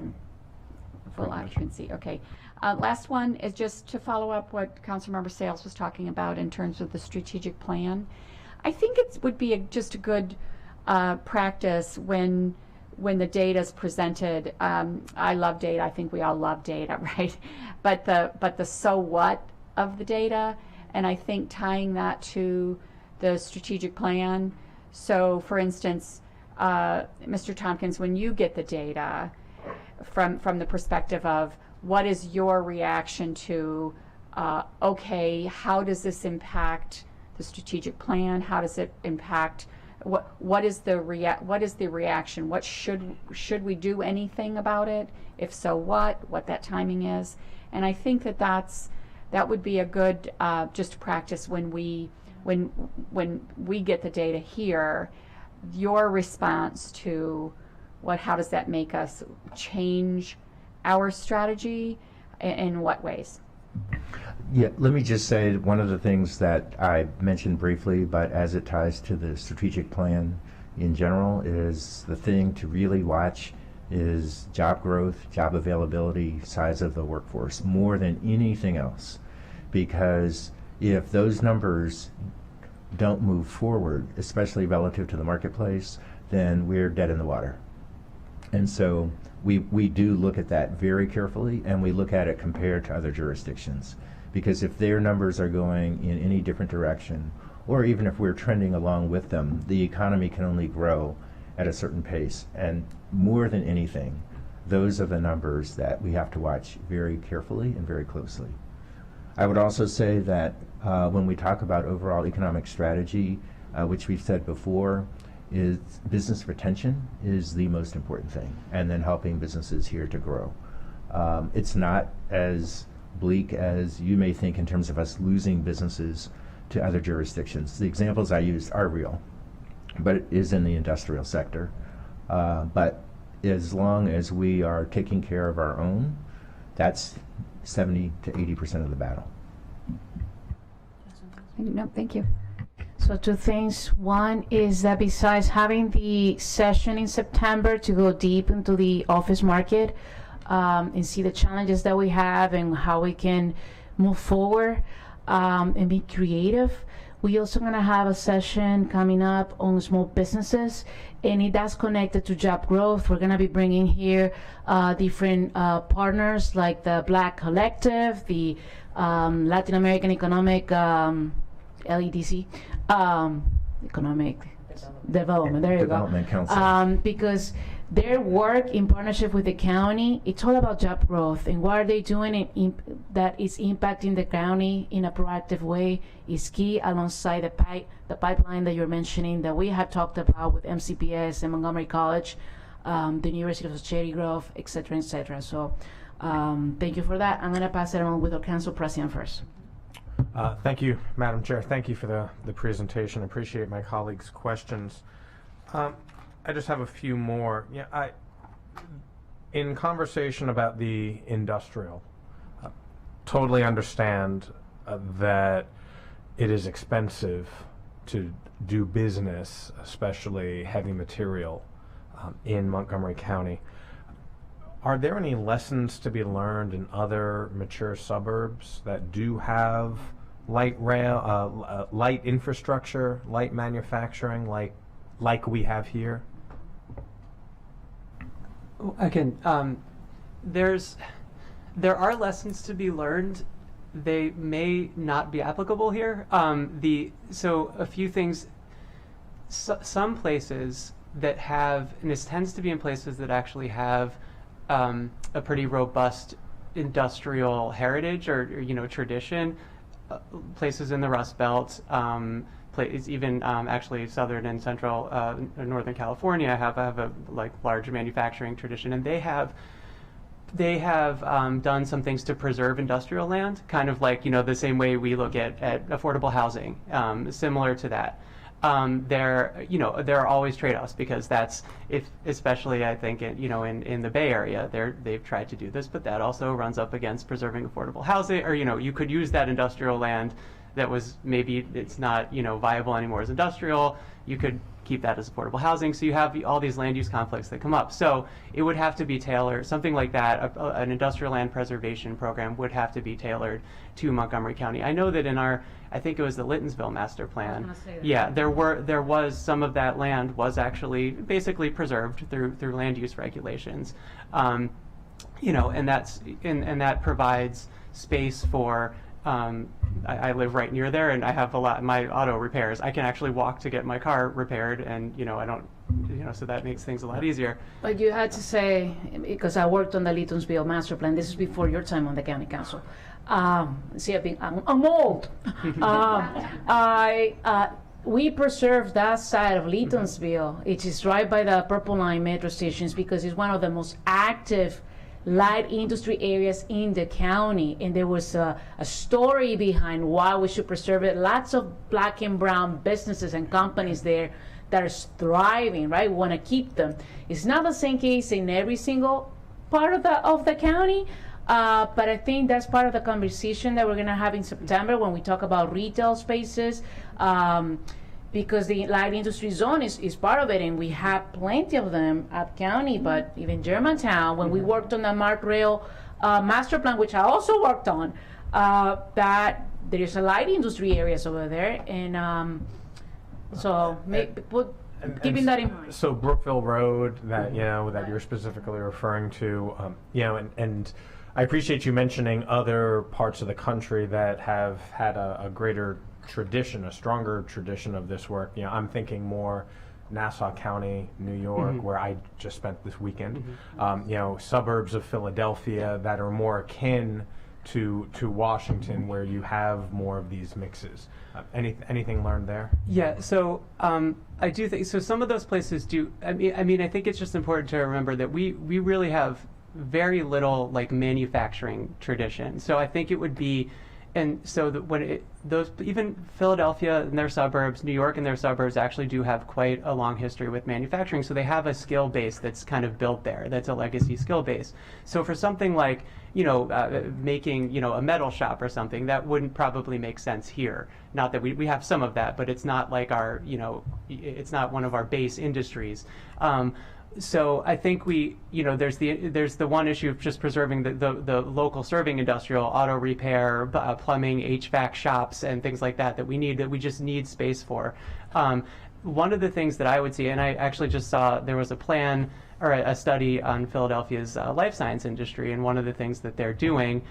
Full occupancy. Okay. Last one is just to follow up what Councilmember Sales was talking about in terms of the strategic plan. I think it would be just a good practice when the data is presented. I love data. I think we all love data, right? But the so what of the data, and I think tying that to the strategic plan. So, for instance, Mr. Tompkins, when you get the data, from the perspective of what is your reaction to, okay, how does this impact the strategic plan? How does it impact, what is the reaction? What should we do anything about it? If so, what that timing is? And I think that would be a good just practice when we get the data here, your response to how does that make us change our strategy, in what ways? Yeah, let me just say one of the things that I mentioned briefly, but as it ties to the strategic plan in general, is the thing to really watch is job growth, job availability, size of the workforce, more than anything else. Because if those numbers don't move forward, especially relative to the marketplace, then we're dead in the water. And so we do look at that very carefully, and we look at it compared to other jurisdictions. Because if their numbers are going in any different direction, or even if we're trending along with them, the economy can only grow at a certain pace. And more than anything, those are the numbers that we have to watch very carefully and very closely. I would also say that when we talk about overall economic strategy, which we've said before, is business retention is the most important thing, and then helping businesses here to grow. It's not as bleak as you may think in terms of us losing businesses to other jurisdictions. The examples I used are real, but it is in the industrial sector. But as long as we are taking care of our own, that's 70 to 80% of the battle. No, thank you. So two things. One is that besides having the session in September to go deep into the office market and see the challenges that we have and how we can move forward and be creative, we also going to have a session coming up on small businesses, and that's connected to job growth. We're going to be bringing here different partners like the Black Collective, the Latin American Economic LEDC, Economic Development. There you Development go. Council. Because their work in partnership with the county, it's all about job growth, and what are they doing that is impacting the county in a proactive way is key, alongside the pipeline that you're mentioning that we have talked about with MCPS and Montgomery College, the University of Cherry Grove, et cetera, et cetera. So thank you for that. I'm going to pass it on with our council president first. Thank you, Madam Chair. Thank you for the presentation. Appreciate my colleagues' questions. I just have a few more. Yeah, in conversation about the industrial, totally understand that it is expensive to do business, especially heavy material, in Montgomery County. Are there any lessons to be learned in other mature suburbs that do have light rail, light infrastructure, light manufacturing, like we have here? Again, there are lessons to be learned. They may not be applicable here. So a few things. Some places that have, and this tends to be in places that actually have a pretty robust industrial heritage or tradition. Places in the Rust Belt, even actually southern and central Northern California have a large manufacturing tradition, and they have done some things to preserve industrial land, kind of like the same way we look at affordable housing, similar to that. There are always trade-offs, because especially I think in the Bay Area, they've tried to do this, but that also runs up against preserving affordable housing, or you could use that industrial land that was maybe it's not viable anymore as industrial. You could keep that as affordable housing. So you have all these land use conflicts that come up. So it would have to be tailored, something like that. An industrial land preservation program would have to be tailored to Montgomery County. I know that in I think it was the Littonsville master plan. Yeah, there was some of that land was actually basically preserved through land use regulations, and that provides space for I live right near there, and I have a lot my auto repairs. I can actually walk to get my car repaired, and I don't, so that makes things a lot easier. But you had to say, because I worked on the Leetonsville master plan. This is before your time on the county council. See, I'm old. We preserve that side of Leetonsville, which is right by the Purple Line metro stations, because it's one of the most active light industry areas in the county. And there was a story behind why we should preserve it. Lots of black and brown businesses and companies there that are thriving, right? We want to keep them. It's not the same case in every single part of the county. But I think that's part of the conversation that we're going to have in September when we talk about retail spaces, because the light industry zone is part of it, and we have plenty of them up county. But even Germantown, when we worked on the Mart Rail master plan, which I also worked on, that there is a light industry areas over there, and keeping that in mind. So Brookville Road, that that you're specifically referring to, and I appreciate you mentioning other parts of the country that have had a greater tradition, a stronger tradition of this work. I'm thinking more Nassau County, New York, where I just spent this weekend. Suburbs of Philadelphia that are more akin to Washington, where you have more of these mixes. Anything learned there? Yeah, so I do think so. Some of those places do. I mean, I think it's just important to remember that we really have very little like manufacturing tradition. So I think it would be, and so that those even Philadelphia and their suburbs, New York and their suburbs actually do have quite a long history with manufacturing. So they have a skill base that's kind of built there. That's a legacy skill base. So for something like making a metal shop or something, that wouldn't probably make sense here. Not that we have some of that, but it's not like our it's not one of our base industries. So I think there's the one issue of just preserving the local serving industrial, auto repair, plumbing, HVAC shops, and things like that we just need space for. One of the things that I would see, and I actually just saw there was a plan or a study on Philadelphia's life science industry, and one of the things that they're doing,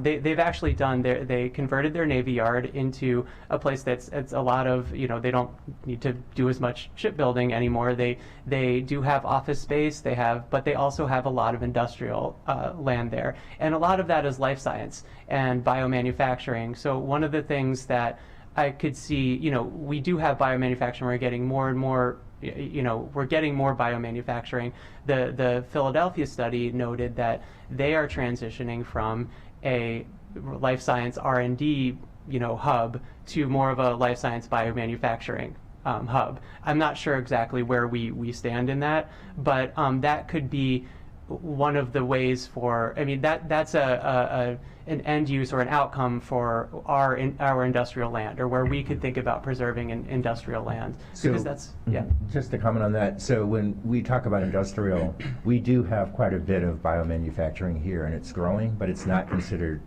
they've actually done, they converted their Navy Yard into a place that's a lot of, they don't need to do as much shipbuilding anymore. They do have office space, but they also have a lot of industrial land there. And a lot of that is life science and biomanufacturing. So one of the things that I could see, we do have biomanufacturing, we're getting more and more we're getting more biomanufacturing. The Philadelphia study noted that they are transitioning from a life science R&D hub to more of a life science biomanufacturing hub. I'm not sure exactly where we stand in that, but that could be one of the ways for. I mean, that's an end use or an outcome for our industrial land, or where we could think about preserving an industrial land. Because that's Just to comment on that. So when we talk about industrial, we do have quite a bit of biomanufacturing here, and it's growing, but it's not considered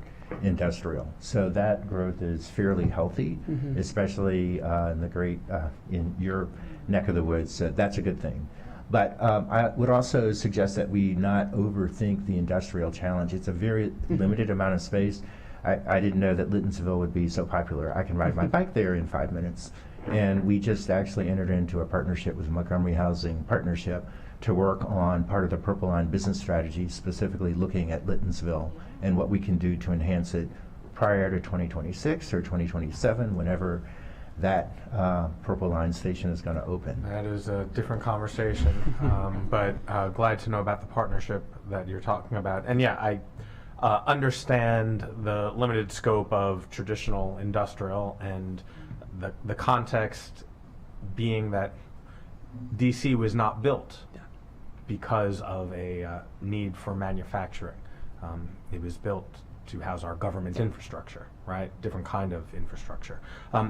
industrial. So that growth is fairly healthy, especially in your neck of the woods. So that's a good thing. But I would also suggest that we not overthink the industrial challenge. It's a very limited amount of space. I didn't know that Littonsville would be so popular. I can ride my bike there in 5 minutes. And we just actually entered into a partnership with Montgomery Housing Partnership to work on part of the Purple Line business strategy, specifically looking at Littonsville and what we can do to enhance it prior to 2026 or 2027, whenever that Purple Line station is going to open. That is a different conversation, but glad to know about the partnership that you're talking about. And yeah, I understand the limited scope of traditional industrial, and the context being that DC was not built because of a need for manufacturing. It was built to house our government infrastructure, right? Different kind of infrastructure.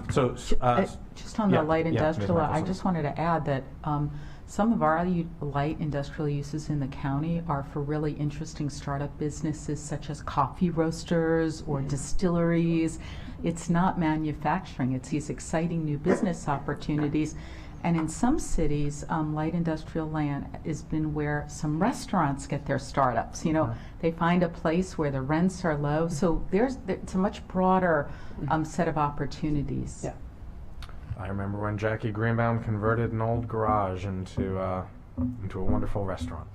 Just on the light industrial, I just wanted to add that some of our light industrial uses in the county are for really interesting startup businesses such as coffee roasters or distilleries. It's not manufacturing, it's these exciting new business opportunities. And in some cities, light industrial land has been where some restaurants get their startups. You know, they find a place where the rents are low. So it's a much broader set of opportunities. Yeah. I remember when Jackie Greenbaum converted an old garage into a wonderful restaurant.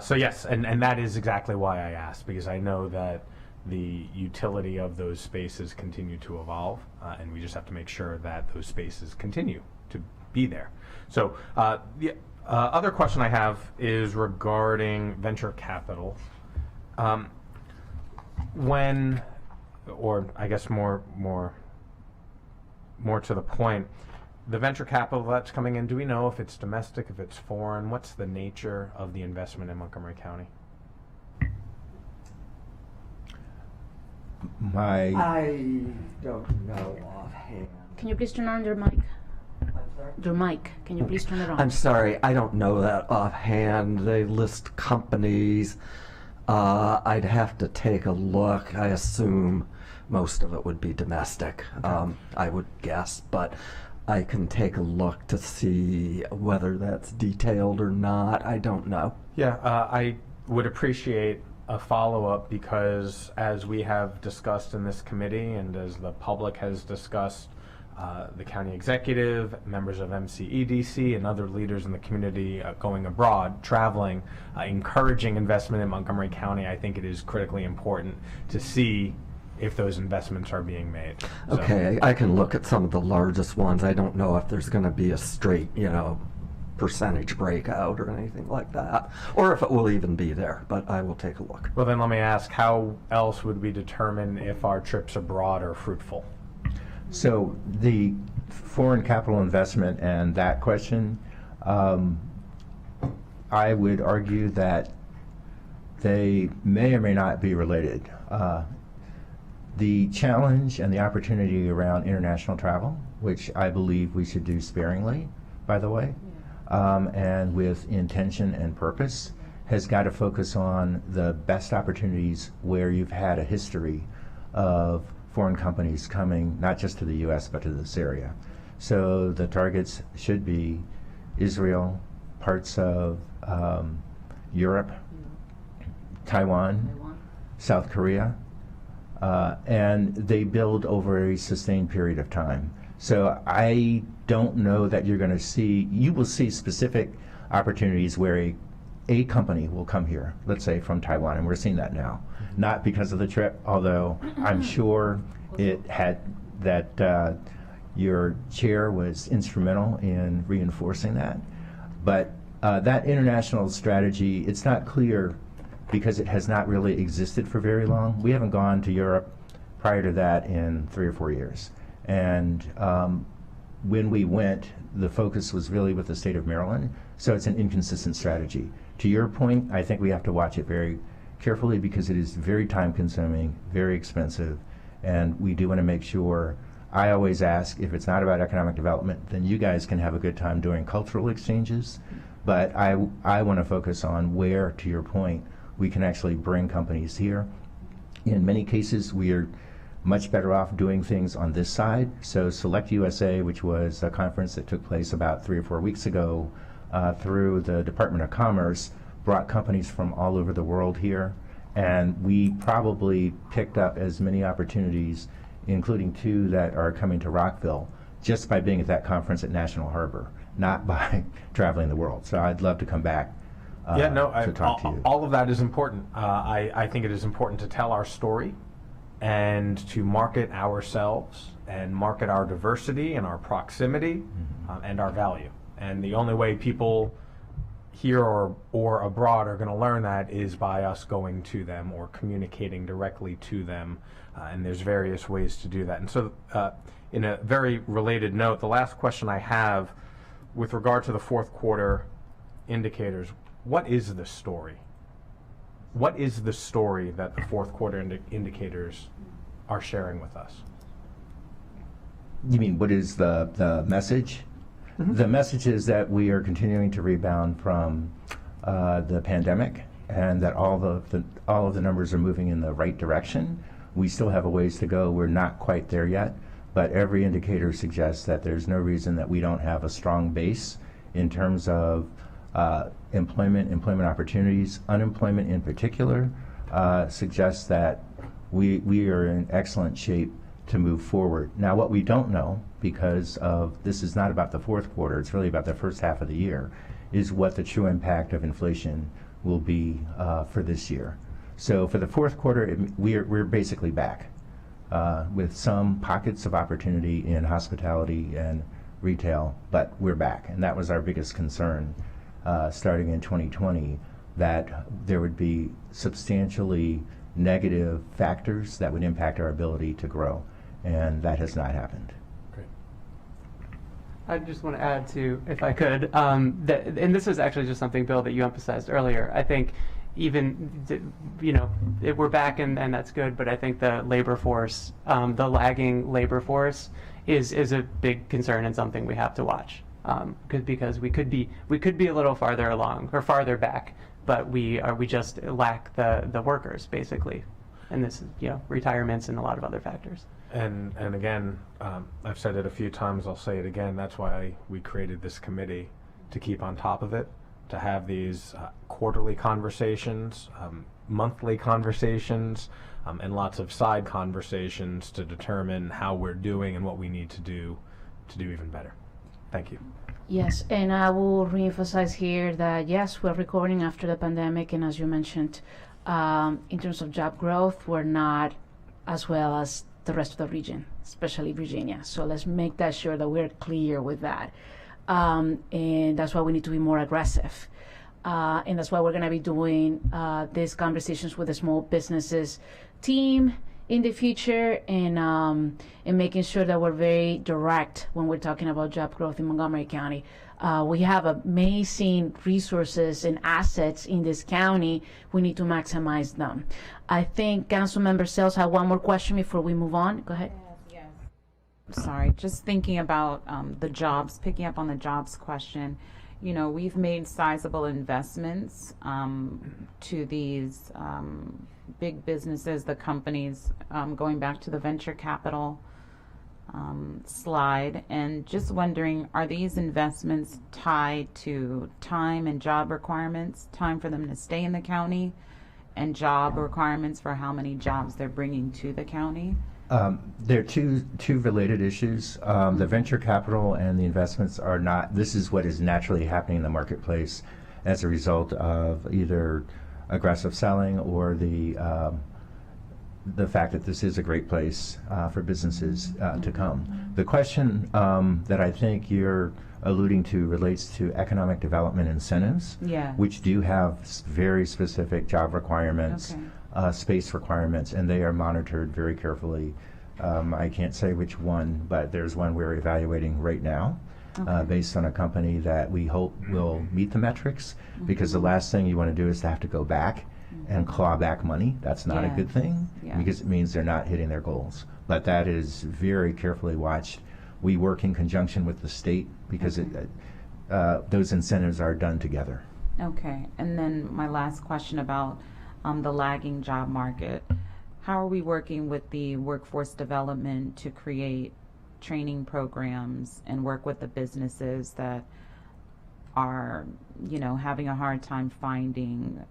So yes, and that is exactly why I asked, because I know that the utility of those spaces continue to evolve, and we just have to make sure that those spaces continue to be there. So the other question I have is regarding venture capital. When, or I guess more to the point, the venture capital that's coming in, do we know if it's domestic, if it's foreign? What's the nature of the investment in Montgomery County? I don't know offhand. Can you please turn on your mic? Your mic. Can you please turn it on? I'm sorry, I don't know that offhand. They list companies. I'd have to take a look. I assume most of it would be domestic, I would guess, but I can take a look to see whether that's detailed or not. I don't know. Yeah, I would appreciate a follow-up, because as we have discussed in this committee and as the public has discussed, the county executive, members of MCEDC, and other leaders in the community going abroad, traveling, encouraging investment in Montgomery County, I think it is critically important to see if those investments are being made. So. Okay, I can look at some of the largest ones. I don't know if there's going to be a straight, percentage breakout or anything like that, or if it will even be there, but I will take a look. Well, then let me ask, how else would we determine if our trips abroad are fruitful? So the foreign capital investment and that question, I would argue that they may or may not be related. The challenge and the opportunity around international travel, which I believe we should do sparingly, by the way, and with intention and purpose, has got to focus on the best opportunities where you've had a history of foreign companies coming not just to the U.S. but to this area. So the targets should be Israel, parts of Europe, Taiwan, South Korea, and they build over a sustained period of time. So I don't know that you will see specific opportunities where a company will come here, let's say from Taiwan, and we're seeing that now. Not because of the trip, although I'm sure it had that your chair was instrumental in reinforcing that. But that international strategy, it's not clear because it has not really existed for very long. We haven't gone to Europe prior to that in 3 or 4 years. And when we went, the focus was really with the state of Maryland, so it's an inconsistent strategy. To your point, I think we have to watch it very carefully because it is very time-consuming, very expensive, and we do want to make sure. I always ask, if it's not about economic development, then you guys can have a good time doing cultural exchanges, but I want to focus on where, to your point, we can actually bring companies here. In many cases, we are much better off doing things on this side. So Select USA, which was a conference that took place about 3 or 4 weeks ago through the Department of Commerce, brought companies from all over the world here. And we probably picked up as many opportunities, including 2 that are coming to Rockville, just by being at that conference at National Harbor, not by traveling the world. So I'd love to come back to talk to you. All of that is important. I think it is important to tell our story and to market ourselves and market our diversity and our proximity and our value. And the only way people here or abroad are going to learn that is by us going to them or communicating directly to them. And there's various ways to do that. And so in a very related note, the last question I have with regard to the fourth quarter indicators, what is the story? What is the story that the fourth quarter indicators are sharing with us? You mean, what is the message? Mm-hmm. The message is that we are continuing to rebound from the pandemic, and that all of the numbers are moving in the right direction. We still have a ways to go. We're not quite there yet, but every indicator suggests that there's no reason that we don't have a strong base in terms of employment opportunities. Unemployment in particular suggests that we are in excellent shape to move forward. Now, what we don't know, because of this is not about the fourth quarter, it's really about the first half of the year, is what the true impact of inflation will be for this year. So for the fourth quarter, we're basically back with some pockets of opportunity in hospitality and retail, but we're back. And that was our biggest concern starting in 2020, that there would be substantially negative factors that would impact our ability to grow. And that has not happened. I just want to add to, if I could, and this is actually just something, Bill, that you emphasized earlier. I think even, we're back and that's good, but I think the labor force, the lagging labor force is a big concern and something we have to watch. Because we could be a little farther along or farther back, but we just lack the workers, basically. And this is, retirements and a lot of other factors. And again, I've said it a few times, I'll say it again, that's why we created this committee, to keep on top of it, to have these quarterly conversations, monthly conversations, and lots of side conversations to determine how we're doing and what we need to do even better. Thank you. Yes, and I will reemphasize here that yes, we're recording after the pandemic, and as you mentioned, in terms of job growth, we're not as well as the rest of the region, especially Virginia. So let's make that sure that we're clear with that. And that's why we need to be more aggressive. And that's why we're going to be doing these conversations with the small businesses team in the future, and making sure that we're very direct when we're talking about job growth in Montgomery County. We have amazing resources and assets in this county. We need to maximize them. I think Councilmember Sells had one more question before we move on. Go ahead. Yes. Sorry, just thinking about the jobs, picking up on the jobs question. We've made sizable investments to these big businesses, the companies, going back to the venture capital slide, and just wondering, are these investments tied to time and job requirements, time for them to stay in the county, and job requirements for how many jobs they're bringing to the county? There are two related issues. The venture capital and the investments are not, this is what is naturally happening in the marketplace as a result of either aggressive selling or the fact that this is a great place for businesses to come. The question that I think you're alluding to relates to economic development incentives, Yeah. which do have very specific job requirements, Okay. space requirements, and they are monitored very carefully. I can't say which one, but there's one we're evaluating right now. Okay. Based on a company that we hope will meet the metrics, because the last thing you want to do is to have to go back and claw back money. That's not a Yeah. good thing, Yeah. because it means they're not hitting their goals. But that is very carefully watched. We work in conjunction with the state, because those incentives are done together. Okay, and then my last question about the lagging job market. How are we working with the workforce development to create training programs and work with the businesses that are, having a hard time finding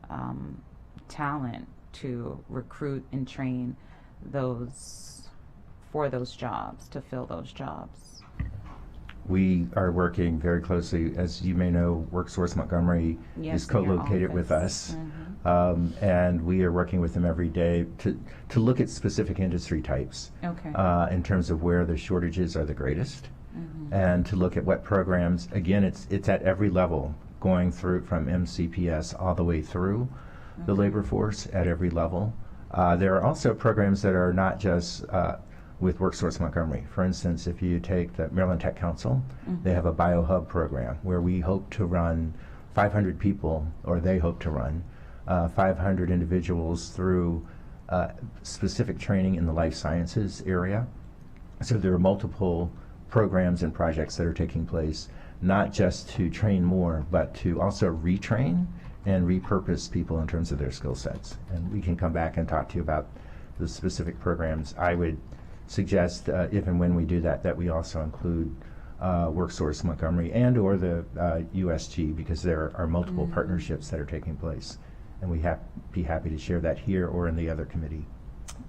talent to recruit and train for those jobs, to fill those jobs? We are working very closely. As you may know, WorkSource Montgomery Yes, is in your co-located with office. us, and we are working with them every day to look at specific industry types Okay. in terms of where the shortages are the greatest, and to look at what programs. Again, it's at every level, going through from MCPS all the way through the labor force at every level. There are also programs that are not just with WorkSource Montgomery. For instance, if you take the Maryland Tech Council, they have a BioHub program where we hope to run 500 people, or they hope to run 500 individuals through specific training in the life sciences area. So there are multiple programs and projects that are taking place, not just to train more, but to also retrain and repurpose people in terms of their skill sets. And we can come back and talk to you about the specific programs, I would suggest if and when we do that, that we also include WorkSource Montgomery and or the USG, because there are multiple partnerships that are taking place, and we be happy to share that here or in the other committee.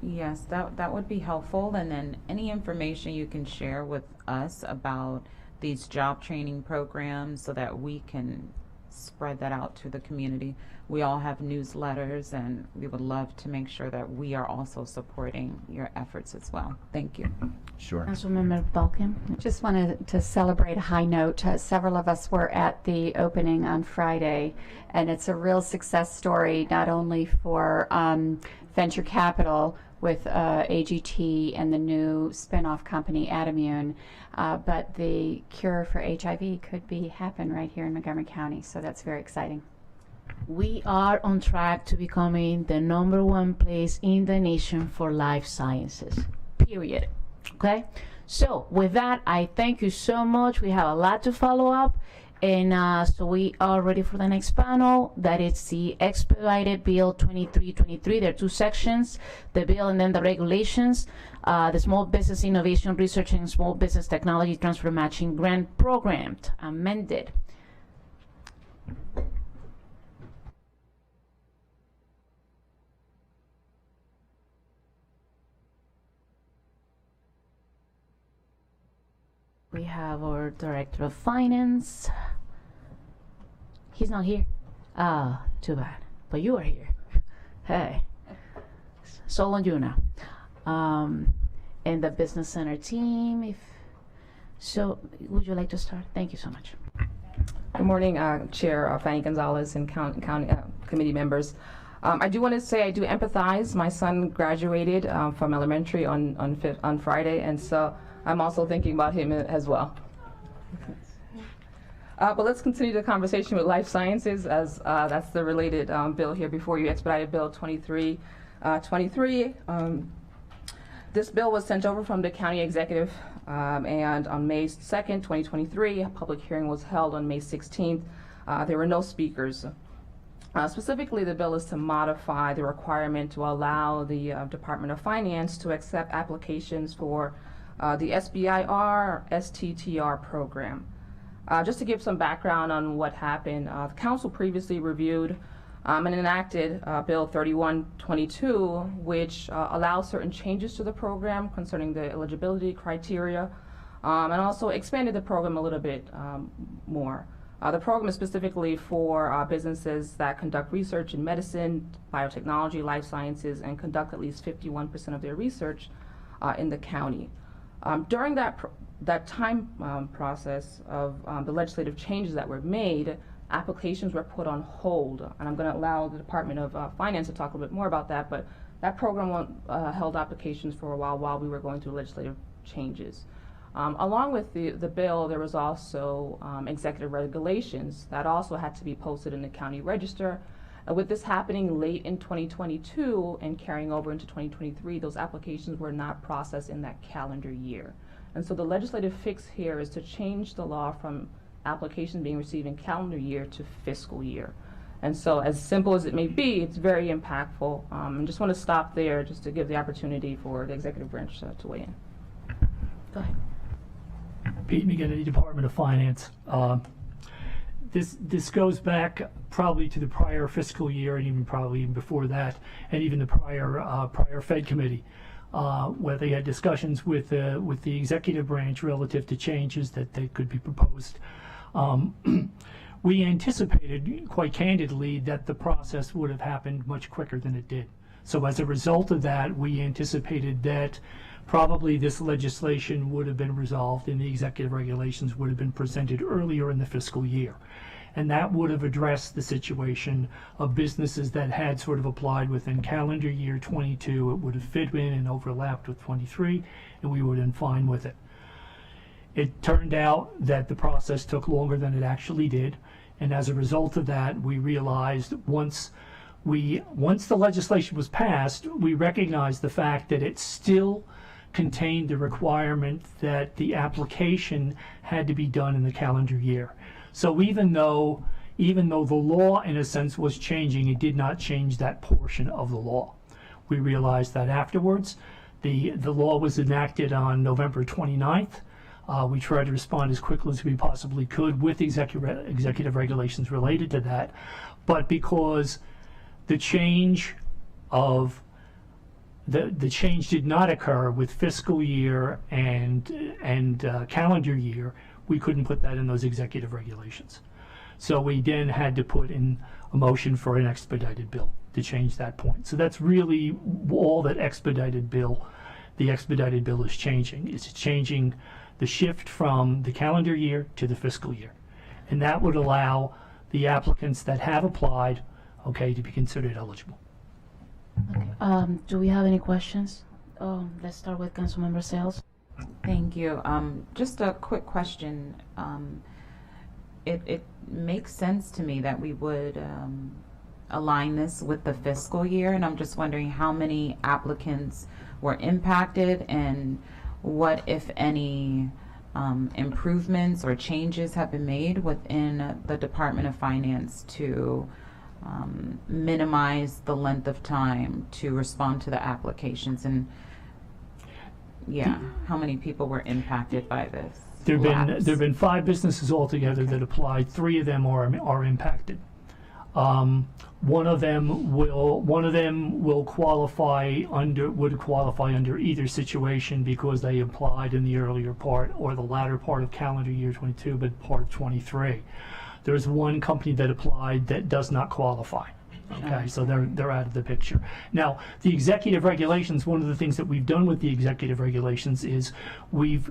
Yes, that would be helpful. And then any information you can share with us about these job training programs so that we can spread that out to the community. We all have newsletters, and we would love to make sure that we are also supporting your efforts as well. Thank you. Sure. Councilmember Balkin. Just wanted to celebrate a high note. Several of us were at the opening on Friday, and it's a real success story, not only for venture capital with AGT and the new spin-off company Adamune, but the cure for HIV could happen right here in Montgomery County, so that's very exciting. We are on track to becoming the #1 place in the nation for life sciences, period. Okay? So with that, I thank you so much. We have a lot to follow up, and so we are ready for the next panel. That is the expedited bill 2323. There are two sections, the bill and then the regulations. The Small Business Innovation Research and Small Business Technology Transfer Matching Grant Program, amended. We have our Director of Finance. He's not here. Ah, too bad. But you are here. Hey. Solo on you now. And the Business Center team. So, would you like to start? Thank you so much. Good morning, Chair Fanny Gonzalez and county committee members. I do want to say I do empathize. My son graduated from elementary on Friday, and so I'm also thinking about him as well. But let's continue the conversation with life sciences, as that's the related bill here before you, expedited bill 2323. This bill was sent over from the county executive, and on May 2nd, 2023, a public hearing was held on May 16th. There were no speakers. Specifically, the bill is to modify the requirement to allow the Department of Finance to accept applications for the SBIR STTR program. Just to give some background on what happened, the council previously reviewed and enacted Bill 3122, which allows certain changes to the program concerning the eligibility criteria, and also expanded the program a little bit more. The program is specifically for businesses that conduct research in medicine, biotechnology, life sciences, and conduct at least 51% of their research in the county. During that time process of the legislative changes that were made, applications were put on hold, and I'm going to allow the Department of Finance to talk a little bit more about that, but that program held applications for a while we were going through legislative changes. Along with the bill, there was also executive regulations that also had to be posted in the county register. With this happening late in 2022 and carrying over into 2023, those applications were not processed in that calendar year. And so the legislative fix here is to change the law from applications being received in calendar year to fiscal year. And so as simple as it may be, it's very impactful. I just want to stop there just to give the opportunity for the executive branch to weigh in. Go ahead. Pete McGinnity, Department of Finance. This goes back probably to the prior fiscal year, and even probably even before that, and even the prior Fed committee, where they had discussions with the executive branch relative to changes that they could be proposed. We anticipated, quite candidly, that the process would have happened much quicker than it did. So as a result of that, we anticipated that probably this legislation would have been resolved and the executive regulations would have been presented earlier in the fiscal year. And that would have addressed the situation of businesses that had sort of applied within calendar year 22. It would have fit in and overlapped with 23, and we would have been fine with it. It turned out that the process took longer than it actually did, and as a result of that, we realized once the legislation was passed, we recognized the fact that it still contained the requirement that the application had to be done in the calendar year. So even though the law, in a sense, was changing, it did not change that portion of the law. We realized that afterwards. The law was enacted on November 29th. We tried to respond as quickly as we possibly could with executive regulations related to that. But because the change of the change did not occur with fiscal year and calendar year, we couldn't put that in those executive regulations. So we then had to put in a motion for an expedited bill to change that point. So that's really all that the expedited bill is changing. It's changing the shift from the calendar year to the fiscal year. And that would allow the applicants that have applied, okay, to be considered eligible. Okay. Do we have any questions? Let's start with Councilmember Sales. Thank you. Just a quick question. It makes sense to me that we would align this with the fiscal year, and I'm just wondering how many applicants were impacted and what, if any, improvements or changes have been made within the Department of Finance to minimize the length of time to respond to the applications, and how many people were impacted by this? There've been 5 businesses altogether that applied. 3 of them are impacted. One of them would qualify under either situation because they applied in the earlier part or the latter part of calendar year 22, but part of 23. There's one company that applied that does not qualify. Okay, so they're out of the picture. Now, the executive regulations, one of the things that we've done with the executive regulations is we've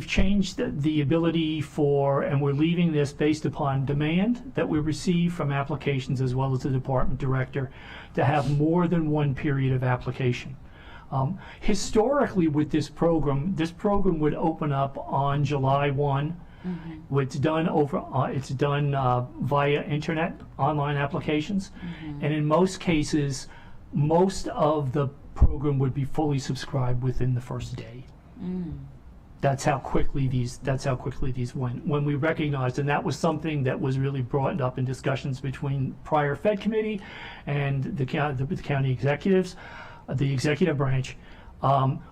changed the ability for, and we're leaving this based upon demand that we receive from applications as well as the department director to have more than one period of application. Historically with this program would open up on July 1. Mm-hmm. It's done via internet, online applications, and in most cases, most of the program would be fully subscribed within the first day. That's how quickly these went. When we recognized, and that was something that was really brought up in discussions between prior Fed committee and the county executives, the executive branch,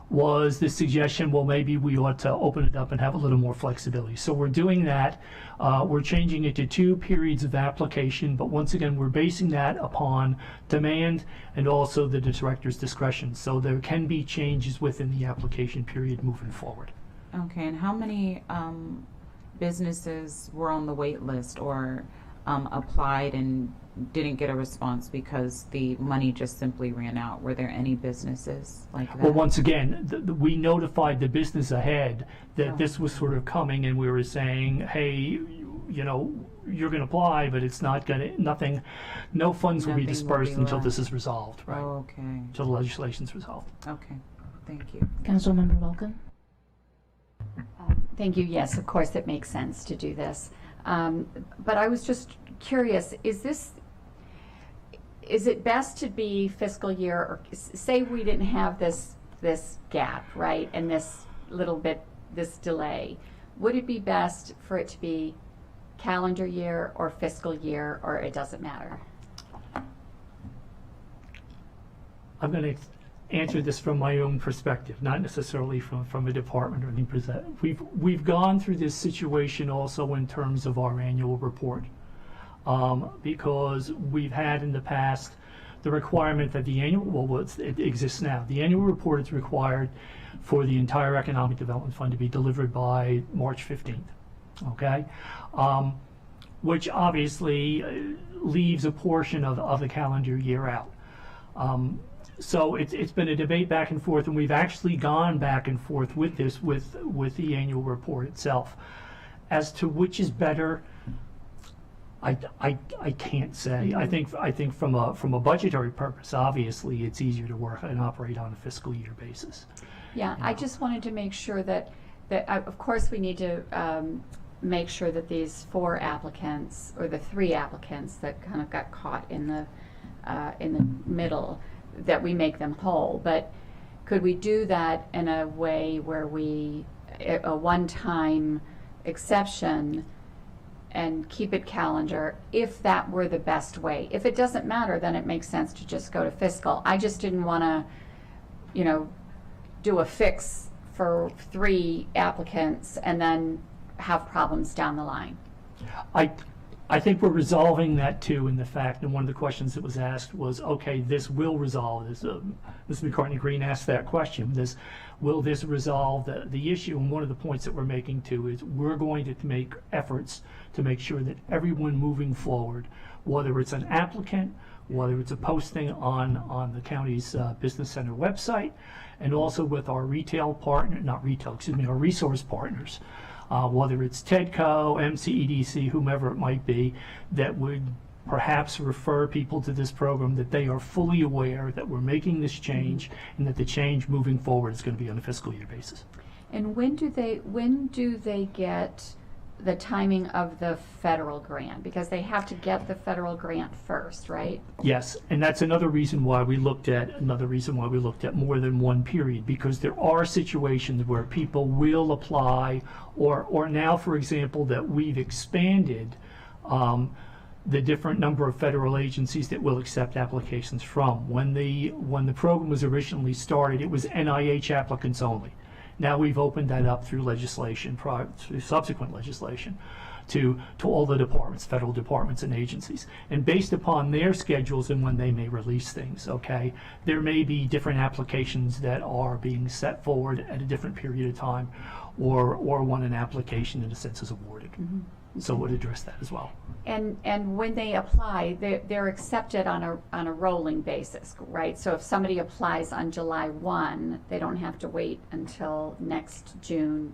was the suggestion, well, maybe we ought to open it up and have a little more flexibility. So we're doing that. We're changing it to 2 periods of application, but once again, we're basing that upon demand and also the director's discretion. So there can be changes within the application period moving forward. Okay, and how many businesses were on the wait list or applied and didn't get a response because the money just simply ran out? Were there any businesses like that? Well, once again, we notified the business ahead that this was sort of coming, and we were saying, hey, you know, you're going to apply, but it's not going to, no funds will be dispersed until this is resolved, right? Oh, okay. Until the legislation's resolved. Okay, thank you. Councilmember Vulcan. Thank you. Yes, of course it makes sense to do this. But I was just curious, is it best to be fiscal year, or say we didn't have this gap, right, and this delay, would it be best for it to be calendar year or fiscal year, or it doesn't matter? I'm going to answer this from my own perspective, not necessarily from a department or anything. We've gone through this situation also in terms of our annual report, because we've had in the past the requirement that the annual, it exists now. The annual report is required for the entire Economic Development Fund to be delivered by March 15th, okay? Which obviously leaves a portion of the calendar year out. So it's been a debate back and forth, and we've actually gone back and forth with this, with the annual report itself. As to which is better, I can't say. I think from a budgetary purpose, obviously it's easier to work and operate on a fiscal year basis. Yeah, I just wanted to make sure that of course we need to make sure that these 4 applicants, or the 3 applicants that kind of got caught in the middle, that we make them whole. But could we do that in a way where a one-time exception, and keep it calendar if that were the best way. If it doesn't matter, then it makes sense to just go to fiscal. I just didn't want to, do a fix for 3 applicants and then have problems down the line. I think we're resolving that too in the fact, and one of the questions that was asked was, okay, this will resolve this. Ms. McCartney Green asked that question. Will this resolve the issue? And one of the points that we're making too is we're going to make efforts to make sure that everyone moving forward, whether it's an applicant, whether it's a posting on the county's business center website, and also with our our resource partners, whether it's TEDCO, MCEDC, whomever it might be, that would perhaps refer people to this program, that they are fully aware that we're making this change and that the change moving forward is going to be on a fiscal year basis. And when do they get the timing of the federal grant? Because they have to get the federal grant first, right? Yes, and that's another reason why we looked at more than one period, because there are situations where people will apply, or now, for example, that we've expanded the different number of federal agencies that will accept applications from. When the program was originally started, it was NIH applicants only. Now we've opened that up through legislation, through subsequent legislation, to all the departments, federal departments and agencies. And based upon their schedules and when they may release things, okay, there may be different applications that are being set forward at a different period of time, or when an application in a sense is awarded. Mm-hmm. So it would address that as well. And when they apply, they're accepted on a rolling basis, right? So if somebody applies on July 1, they don't have to wait until next June.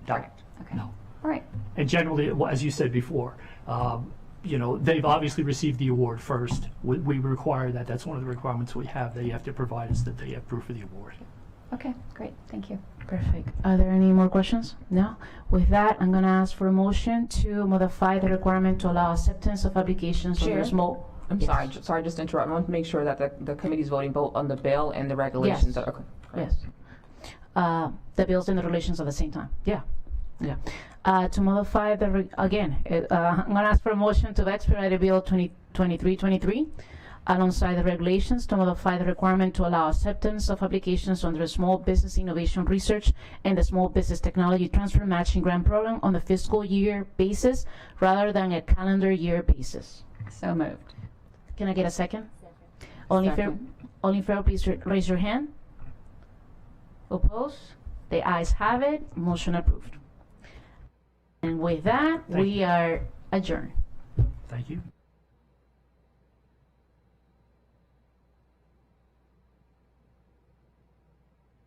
Correct. Okay. No. All right. And generally, as you said before, they've obviously received the award first. We require that. That's one of the requirements we have. They have to provide us that they have proof of the award. Okay, great. Thank you. Perfect. Are there any more questions? No? With that, I'm going to ask for a motion to modify the requirement to allow acceptance of applications Chair? under small... I'm Yes. sorry, just to interrupt. I want to make sure that the committee's voting both on the bill and the regulations. Yes. Okay. Yes. The bills and the regulations at the same time. Yeah. To modify I'm going to ask for a motion to expedite the bill 2023-23 alongside the regulations to modify the requirement to allow acceptance of applications under the Small Business Innovation Research and the Small Business Technology Transfer Matching Grant Program on the fiscal year basis rather than a calendar year basis. So moved. Can I get a second? All in favor, please raise your hand. Opposed? The ayes have it. Motion approved. And with that, we are adjourned. Thank you.